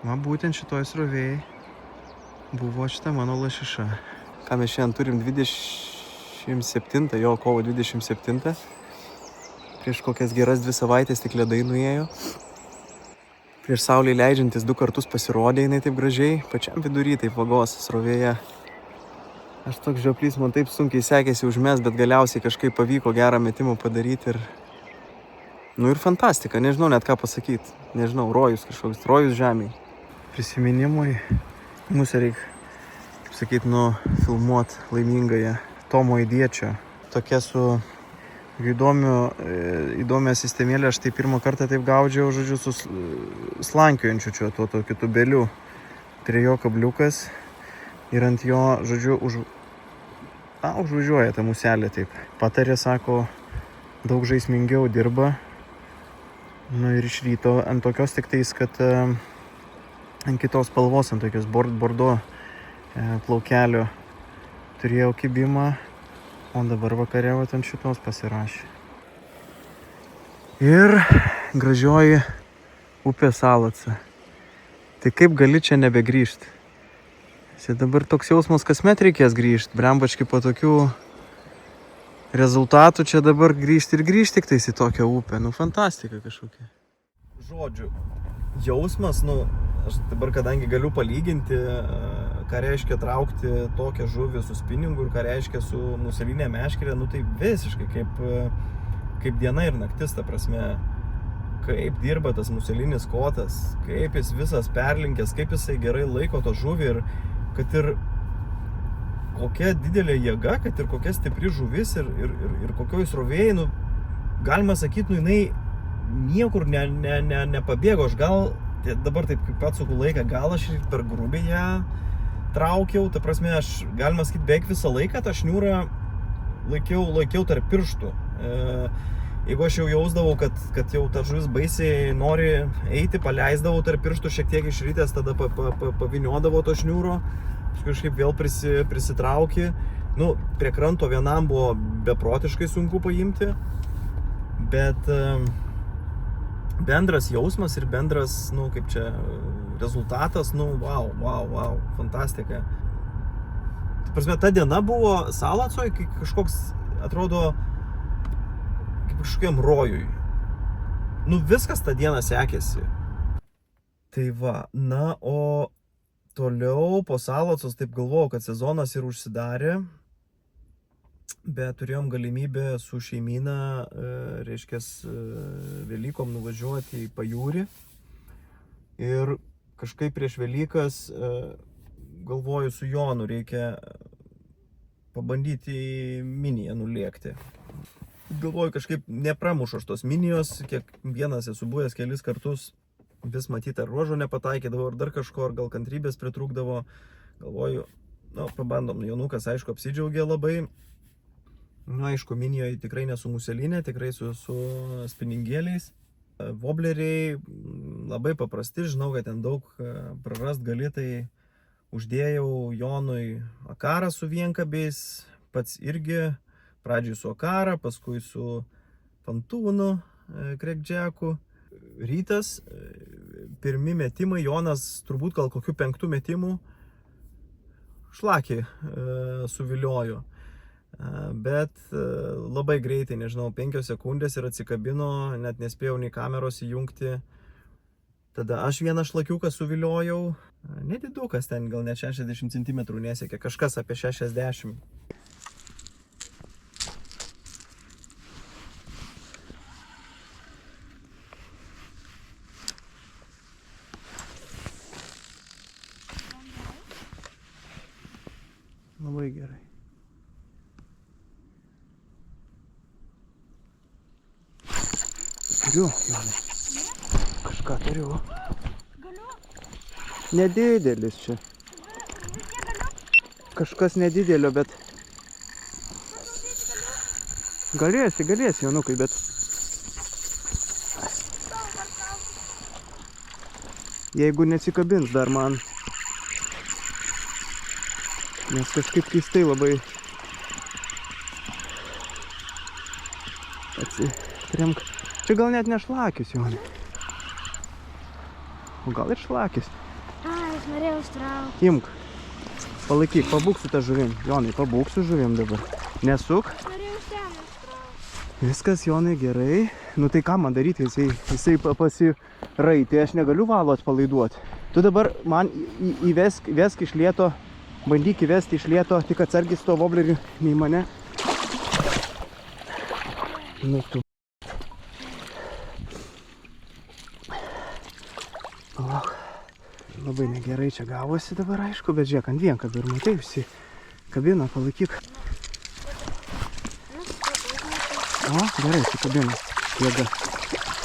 Man būtent šitoj srovėjai buvo šita mano lašiša. Ką mes šiandien turim 27, kovo 27. Prieš kokias geras 2 savaitės tik ledai nuėjo. Prieš saulei leidžiantis 2 kartus pasirodė jinai taip gražiai, pačiam vidury, taip vagos srovėje. Aš toks žioplys, man taip sunkiai sekėsi užmest, bet galiausiai kažkaip pavyko gerą metimą padaryti ir... Nu ir fantastika, nežinau net ką pasakyti. Nežinau, rojus kažkoks, rojus žemėj. Prisiminimui mūsų reikia, kaip sakyt, filmuot laimingąją Tomo Idiečio. Tokia su įdomia sistemėlė, aš tai pirmą kartą taip gaudžiau, žodžiu, su slankiojančiu čia, tuo tokiu tubeliu. Trejo kabliukas ir ant jo, žodžiu, užvažiuoja ta muselė taip. Patarė, sako, daug žaismingiau dirba. Nu ir iš ryto ant tokios tik tais, kad ant kitos spalvos, ant tokios bordo plaukelio turėjau kibimą, o dabar vakare ant šitos pasirašė. Ir gražioji upė Salaca. Tai kaip gali čia nebegrįžti? Tai dabar toks jausmas, kasmet reikės grįžti. Brembački po tokių rezultatų čia dabar grįžti tik tais į tokią upę. Nu, fantastika kažkokia. Žodžiu, jausmas, aš dabar kadangi galiu palyginti, ką reiškia traukti tokią žuvį su spinningu ir ką reiškia su muselinė meškerė, tai visiškai kaip diena ir naktis, ta prasme, kaip dirba tas muselinis kotas, kaip jis visas perlinkęs, kaip jisai gerai laiko to žuvį ir kad ir kokia didelė jėga, kad ir kokia stipri žuvis ir kokioj srovėjai, galima sakyti, jinai niekur nepabėgo. Aš gal, dabar taip kaip atsuku laiką, gal aš ir per grubiai ją traukiau, ta prasme, aš, galima sakyti, beveik visą laiką tą šniūrą laikiau tarp pirštų. Jeigu aš jau jausdavau, kad jau ta žuvis baisiai nori eiti, paleisdavau tarp pirštų, šiek tiek išritęs, tada paviniodavau to šniūro, kažkaip vėl prisitraukė. Prie kranto vienam buvo beprotiškai sunku paimti, bet bendras jausmas ir bendras, kaip čia, rezultatas, wow, fantastika. Ta prasme, ta diena buvo Salacoj, kai kažkoks, atrodo, kaip kažkokiam rojui. Viskas tą dieną sekėsi. Tai va, o toliau po Salacos taip galvojau, kad sezonas ir užsidarė, bet turėjom galimybę su šeimyna, reiškias, Velykom nuvažiuoti į pajūrį. Ir kažkaip prieš Velykas galvoju, su Jonu reikia pabandyti į miniją nulėkti. Galvoju, kažkaip nepramušu aš tos minijos, kiekvienas esu buvęs kelis kartus, vis matyti ar ruožo nepataikydavo, ar dar kažko, ar gal kantrybės pritrūkdavo. Galvoju, pabandom. Jonukas, aišku, apsidžiaugė labai. Aišku, minijoje tikrai ne su muselinė, tikrai su spinningėliais. Vobleriai labai paprasti, žinau, kad ten daug prarast gali, tai uždėjau Jonui akarą su vienkabiais, pats irgi, pradžiai su akara, paskui su pantūnu, crackjacku. Rytas, pirmi metimai, Jonas turbūt gal kokių 5 metimų šlakį suviliojo. Bet labai greitai, nežinau, 5 sekundės ir atsikabino, net nespėjau nei kameros įjungti. Tada aš vieną šlakiuką suviliojau, nedidukas ten, gal net 60 cm nesiekė, kažkas apie 60. Labai gerai. Turiu, Jonai. Kažką turiu. Galiu? Nedidelis čia. Kažkas nedidelio, bet... Galėsi, Jonukai, bet... Jeigu nesikabins dar man. Nes kažkaip keistai labai atsitrenk. Čia gal net ne šlakis, Jonai. O gal ir šlakis. Aš norėjau užtraukti. Imk. Palaikyk, pabūk su tą žuvim. Jonai, pabūk su žuvim dabar. Nesuk. Aš norėjau ten užtraukti. Viskas, Jonai, gerai. Tai ką man daryti? Jisai pasiraitė, aš negaliu valo atpalaiduoti. Tu dabar man įvesk iš lėto Bandyk įvesti iš lėto, tik atsargiai su to vobleriu, nei mane. Nu tu. Palauk. Labai negerai čia gavosi dabar, aišku, bet žiūrėk, ant vienkabių ir matai, visi kabina, palaikyk. O, gerai, su kabina. Jėga.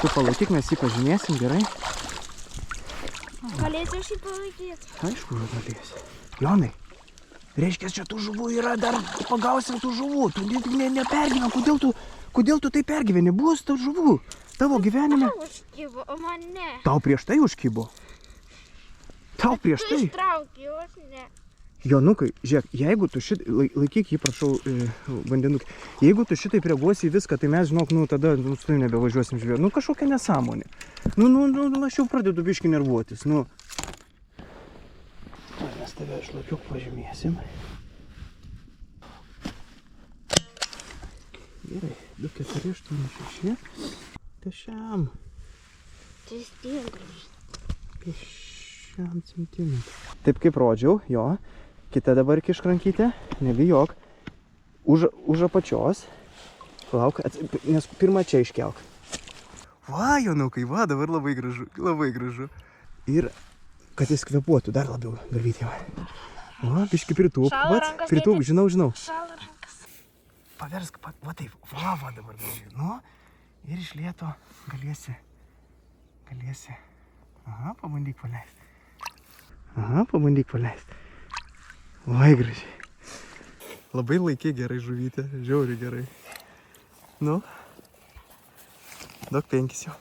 Tu palaikyk, mes jį pažymėsim, gerai? Galėsiu aš jį palaikyti. Aišku, galėsi. Jonai, reiškia, čia tų žuvų yra, dar pagausim tų žuvų. Tu nepergyveni, kodėl tu tai pergyveni? Bus tų žuvų tavo gyvenime. Tau užkibo, o man ne. Tau prieš tai užkibo. Tau prieš tai. Tu ištraukė, o aš ne. Jonukai, žiūrėk, jeigu tu laikyk jį, prašau, vandenukį. Jeigu tu šitaip reaguosi į viską, tai mes, žinok, tada su tavim nebevažiuosim žvejoti. Kažkokia nesąmonė. Aš jau pradedu biškį nervuotis, Mes tave šlapiuk pažymėsim. Gerai, 2, 4, 8, 6. Pešiam. 3 centimetrus. Pešiam centimetrų. Taip kaip rodžiau, jo. Kita dabar kiškrankytė, nebijok. Už apačios. Lauk, nes pirmą čia iškelk. Va, Jonukai, va, dabar labai gražu, labai gražu. Ir kad jis kvėpuotų dar labiau, galvytė. Va, biški pritūp. Šalo rankas Pritūp, dėti. žinau. Šalo rankas. Paversk, va taip, va dabar gražiai. Ir iš lėto galėsi. Aha, pabandyk paleisti. Vai gražiai. Labai laikė gerai žuvytė, žiauriai gerai. Daug 5 jau.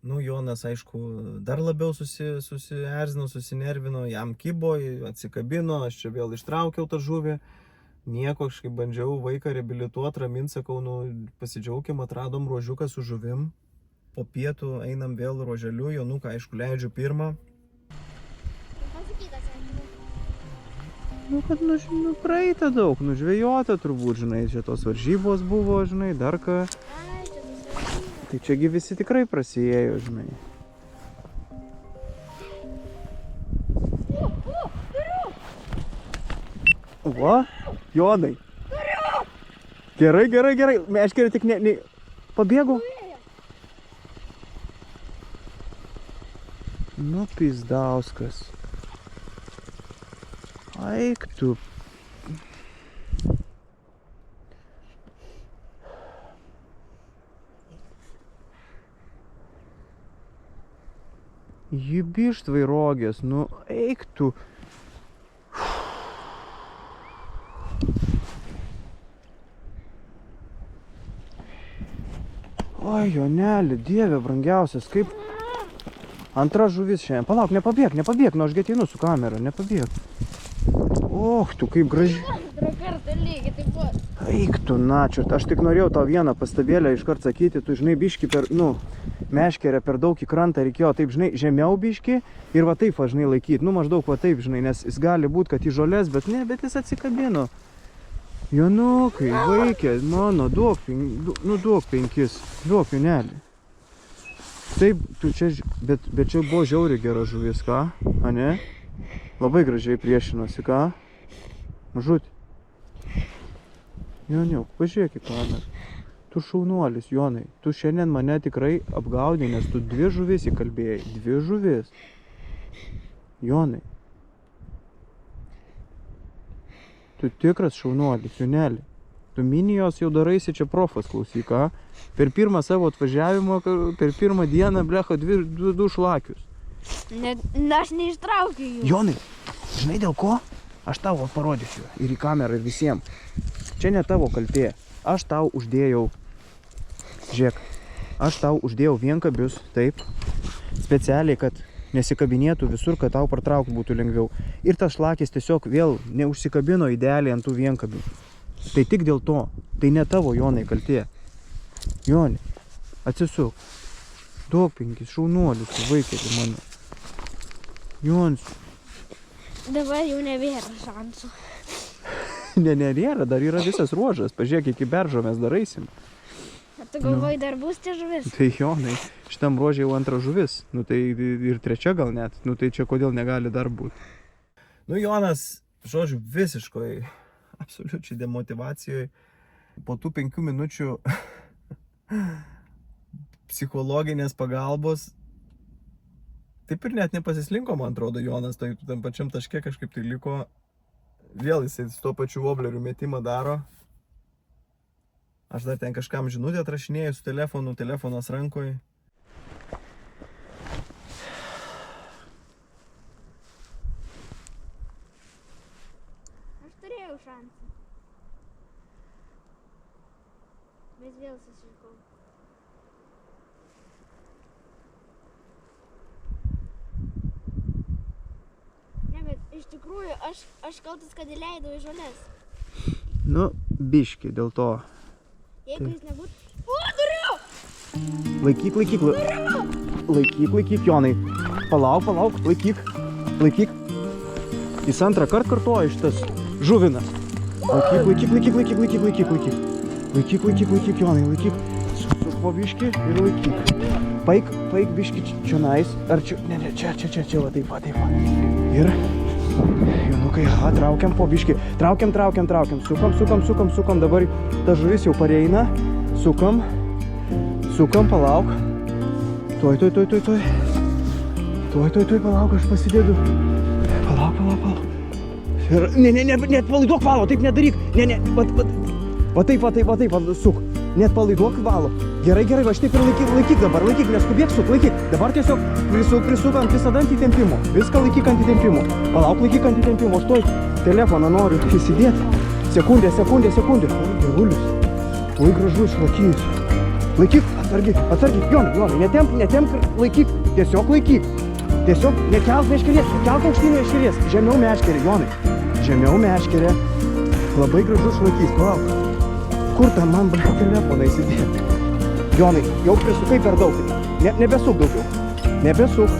Jonas, aišku, dar labiau susierzino, susinervino, jam kibo, atsikabino, aš čia vėl ištraukiau tą žuvį. Nieko, kažkaip bandžiau vaiką reabilituoti, raminti, sakau, pasidžiaukim, atradom ruožiuką su žuvim. Po pietų einam vėl ruoželiu, Jonuką, aišku, leidžiu pirmą. Kad praeita daug, žvejota turbūt, žinai, čia tos varžybos buvo, žinai, dar ką. Tai čiagi visi tikrai prasiėjo, žinai. Va, Jonai. Gerai. Meškerė tik ne... Pabėgau. Pizdauskas. Aik tu. Jibišt vairogės, eik tu. Oi, Joneli, Dieve brangiausias, kaip... Antra žuvis šiandien. Palauk, nepabėg, aš ateinu su kamera, nepabėg. Tu kaip gražiai. Antrą kartą lygiai taip pat. Eik tu, načiurt, aš tik norėjau tau vieną pastabėlę iškart sakyti, tu žinai, biški meškerę per daug į krantą reikėjo taip, žinai, žemiau biški ir va taip, žinai, laikyti, maždaug va taip, žinai, nes jis gali būti, kad į žolės, bet jis atsikabino. Jonukai, vaikė, mano, duok 5, duok Jonelį. Taip, tu čia, bet čia buvo žiauriai gera žuvis, ką, ane? Labai gražiai priešinosi, ką? Mažutį. Joniuk, pažiūrėk į kamerą. Tu šaunuolis, Jonai. Tu šiandien mane tikrai apgaudė, nes tu 2 žuvis įkalbėjai. 2 žuvis. Jonai. Tu tikras šaunuolis, Joneli. Tu minijos jau daraisi čia profas, klausyk, ką? Per pirmą savo atvažiavimą, per pirmą dieną, blecha, 2 šlakius. Aš neištraukiu jų. Jonai, žinai dėl ko? Aš tau parodysiu ir į kamerą ir visiems. Čia ne tavo kaltė. Aš tau uždėjau, žiūrėk, aš tau uždėjau vienkabius, taip, specialiai, kad nesikabinėtų visur, kad tau partraukti būtų lengviau. Ir tas šlakis tiesiog vėl neužsikabino idealiai ant tų vienkabių. Tai tik dėl to. Tai ne tavo, Jonai, kaltė. Jonai, atsisuk. Duok 5, šaunuolis, vaikėti mano. Jons. Dabar jau nebėra šansų. Nėra, dar yra visas ruožas. Pažiūrėk, iki beržo mes dar eisim. Tu galvoji, dar bus tie žuvis? Tai Jonai, šitam ruožė jau 2 žuvis. Tai ir 3 gal net. Tai čia kodėl negali dar būti? Nu, Jonas, žodžiu, visiškai, absoliučiai demotivacijoje. Po tų 5 minučių psichologinės pagalbos taip ir net nepasislinko, man atrodo, Jonas, tai tam pačiam taške kažkaip tai liko. Vėl jisai su to pačiu vobleriu metimą daro. Aš dar ten kažkam žinutę atrašinėjau su telefonu, telefonas rankoje. Aš turėjau šansą. Bet vėl susirikau. Ne, bet iš tikrųjų aš kaltas, kad įleidau į žolės. Nu, biški dėl to. Jeigu jis nebūtų... O, duriu! Laikyk, Jonai. Palauk, laikyk. Jis antrą kartą kartuoja šitas žuvinas. Laikyk, Jonai, laikyk. Su po biški ir laikyk. Paik biški čionais. Ar čia, ne, čia, va taip. Ir, Jonukai, traukiam po biški. Traukiam. Sukam. Dabar ta žuvis jau pareina. Sukam, palauk. Tuoj. Palauk, aš pasidėdu. Palauk. Ir, net palaiduok valo, taip nedaryk. Va taip, suk. Net palaiduok valo. Gerai, va šitaip ir laikyk dabar, neskubėk, suk, laikyk. Dabar tiesiog prisukam visada ant įtempimo. Viską laikyk ant įtempimo. Palauk, laikyk ant įtempimo. Aš tuoj telefoną noriu įsidėti. Sekundė. Oi, gerulis. Oi, gražus lakys. Laikyk, atsargiai. Jonai, netemp, laikyk. Tiesiog laikyk. Tiesiog nekelk meškerės, kelk aukštyn meškerės. Žemiau meškerė, Jonai. Žemiau meškerė. Labai gražus lakys, palauk. Kur tam man telefoną įsidėti? Jonai, jau prisukai per daug. Nebesuk daugiau. Nebesuk.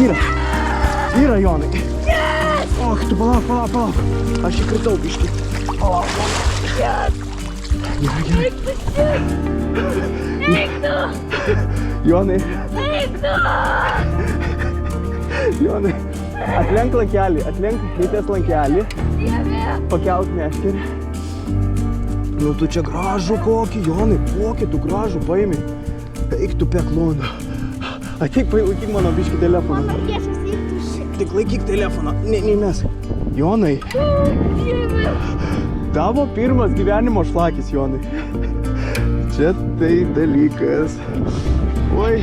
Yra, Jonai. Och, tu palauk. Aš įkritau biškį. Palauk. Gerai. Eiktu! Jonai. Atlenk bitės lankelį. Pakelk meškerį. Nu tu čia gražų kokį, Jonai, kokį tu gražų paimi. Eik tu peklona. Ateik, laikyk mano biškį telefoną. Mano priešas eiktų šit. Tik laikyk telefoną, neįmesk. Jonai. Tavo pirmas gyvenimo šlakis, Jonai. Čia tai dalykas. Oi.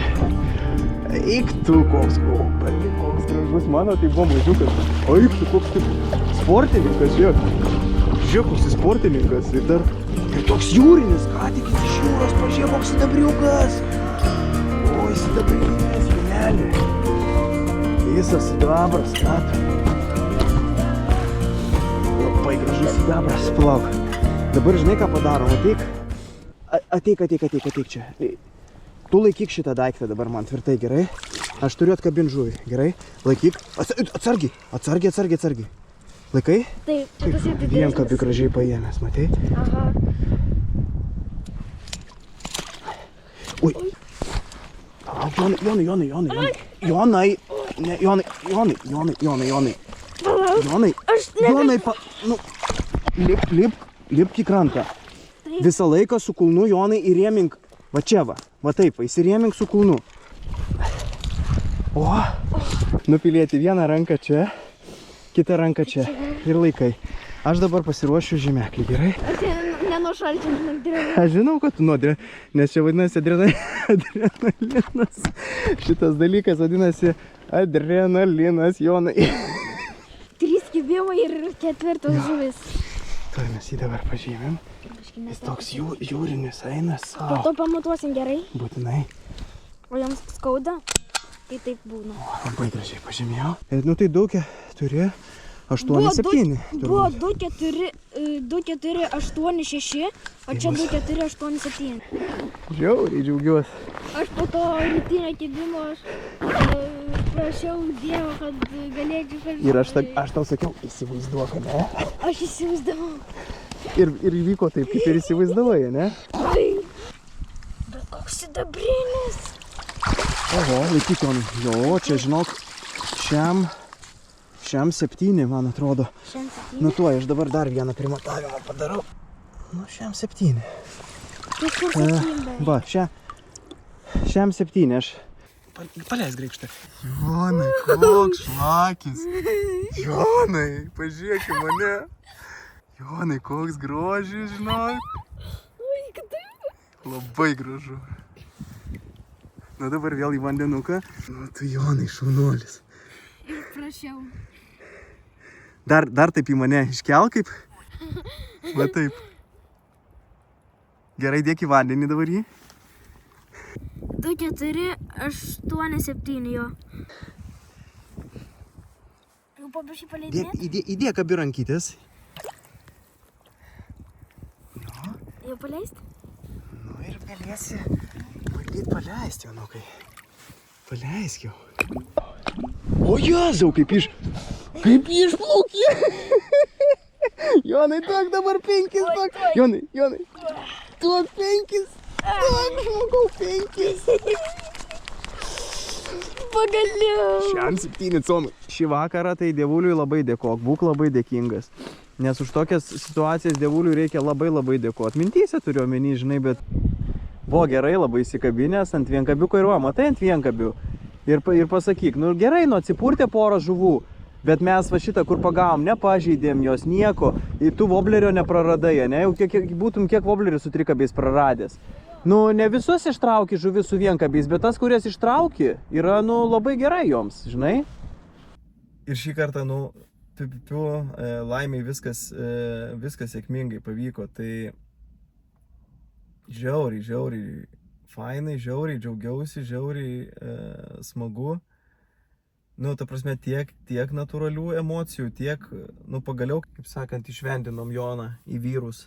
Eik tu, koks gražus mano, tai buvo mažiukas. Eik tu, koks tu sportininkas, žiūrėk, koks sportininkas. Ir toks jūrinis, ką tik iš jūros, pažiūrėk, koks sidabriukas. Oi, sidabrinės, Jonelė. Visas sidabras, labai gražus sidabras, palauk. Dabar žinai ką padarom, ateik čia. Tu laikyk šitą daiktą dabar man tvirtai, gerai? Aš turiu atkabinti žuvį, gerai? Laikyk, atsargiai. Laikai? Taip, tas ir didesnis. Vienkabį gražiai paėmęs, matei? Aha. Ui. Jonai. Lipk į krantą. Visą laiką su kulnu, Jonai, įrėmink. Va čia va taip, įsirėmink su kulnu. O, nupilėti vieną ranką čia, kitą ranką čia ir laikai. Aš dabar pasiruošiu žymeklį, gerai? Aš nenušalčiau, žinok. Aš žinau, kad tu nuodri, nes čia vadinasi adrenalinas. Šitas dalykas vadinasi adrenalinas, Jonai. 3 kibimai ir 4 žuvis. Tuoj mes jį dabar pažymėm. Jis toks jūrinis einas. Po to pamatuosim gerai. Būtinai. O jums skauda? Tai taip būna. Labai gražiai pažymėjau. Nu tai daug turi 8-7. Buvo 2-4-8-6, o čia 2-4-8-7. Žiauriai džiaugiuosi. Aš po to rytinio kibimo prašiau Dievo, kad galėčiau kažkaip... Ir aš tau sakiau, įsivaizduok, ne? Aš įsivaizdavau. Ir įvyko taip, kaip ir įsivaizdavai, ne? Bet koks sidabrinis. Oho, laikyk, Jonai. Jo, čia žinok, Šiam 7, man atrodo. Šiandien 7. Nu tuo, aš dabar dar vieną primatavimą padarau. Nu, šiam 7. Tai kur 7? Va, šiam 7 aš... Paleis graikštą. Jonai, koks šlakis. Jonai, pažiūrėk į mane. Jonai, koks grožis, žinok. Labai gražu. Na dabar vėl į vandenuką. Nu, tu Jonai, šaunuolis. Prašiau. Dar taip į mane iškel kaip. Va taip. Gerai, dėk į vandenį dabar jį. 2, 4, 8, 7 jo. Jau paprašy paleidinėti? Įdėk abi rankytės. Jau paleisti? Nu ir galėsi bandyti paleisti, Jonukai. Paleisk jau. O Jėzau, kaip išplaukė. Jonai, duok dabar 5. Jonai. Duok 5. Duok, žmogau, 5. Pagaliau. Šiam 7 comai. Šį vakarą tai dievuliui labai dėkok, būk labai dėkingas. Nes už tokias situacijas dievuliui reikia labai dėkoti. Mintyse turiu omeny, žinai, bet buvo gerai labai įsikabinęs ant vienkabiuko ir matai ant vienkabių. Ir pasakyk, nu gerai, nu atsipurtė porą žuvų, bet mes va šitą, kur pagavom, nepažeidėm jos nieko, ir tu woblerio nepraradai, ne? Jau būtum kiek woblerių su trikabiais praradęs. Nu, ne visus ištrauki žuvis su vienkabiais, bet tas, kurias ištrauki, yra, nu, labai gerai joms, žinai? Ir šį kartą, nu, laimiai viskas sėkmingai pavyko, tai žiauriai fainai, žiauriai džiaugiausi, žiauriai smagu. Nu, ta prasme, tiek natūralių emocijų, tiek, nu, pagaliau, kaip sakant, išvendinom Joną į vyrus.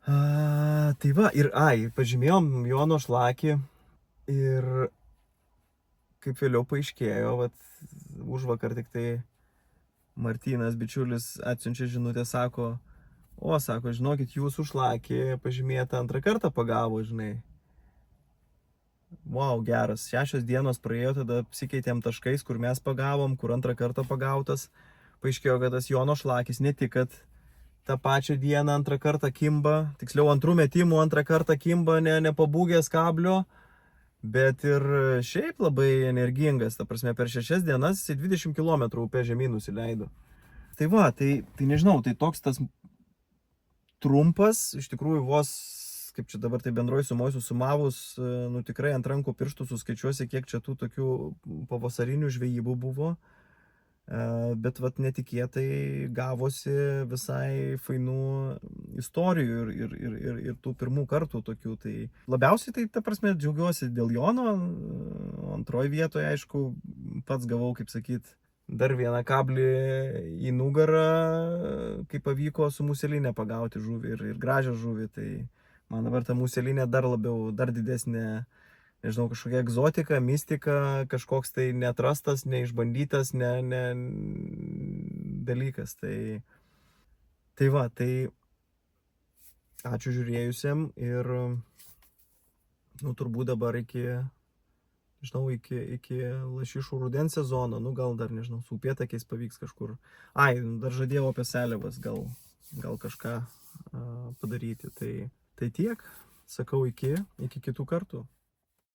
Tai va, ir pažymėjom Jono šlakį ir kaip vėliau paaiškėjo, užvakar tik tai Martynas, bičiulis, atsiunčia žinutę, sako, žinokit, jūsų šlakį pažymėtą 2 kartą pagavo, žinai. Wow, geras. 6 dienos praėjo, tada apsikeitėm taškais, kur mes pagavom, kur 2 kartą pagautas. Paaiškėjo, kad tas Jono šlakis ne tik, kad tą pačią dieną 2 kartą kimba, tiksliau 2 metimų 2 kartą kimba, nepabūgęs kablio, bet ir šiaip labai energingas. Ta prasme, per 6 dienas 20 km upė žemyn nusileido. Tai va, tai nežinau, tai toks tas trumpas, iš tikrųjų vos, kaip čia dabar tai bendroj sumoj susumavus, nu tikrai ant rankų pirštų suskaičiuosi, kiek čia tų tokių pavasarinių žvejybų buvo. Bet netikėtai gavosi visai fainų istorijų ir tų pirmų kartų tokių. Tai labiausiai tai, ta prasme, džiaugiuosi dėl Jono. Antroje vietoje, aišku, pats gavau, kaip sakyt, dar vieną kablį į nugarą, kai pavyko su muselinė pagauti žuvį ir gražią žuvį. Tai man dabar ta muselinė dar didesnė, nežinau, kažkokia egzotika, mistika, kažkoks tai neatrastas, neišbandytas dalykas. Tai va, tai ačiū žiūrėjusiem ir, nu, turbūt dabar iki lašišų rudens sezono, nu, gal dar, nežinau, su upėtakiais pavyks kažkur. Dar žadėjau apie seliavas, gal kažką padaryti. Tai tiek, sakau iki kitų kartų.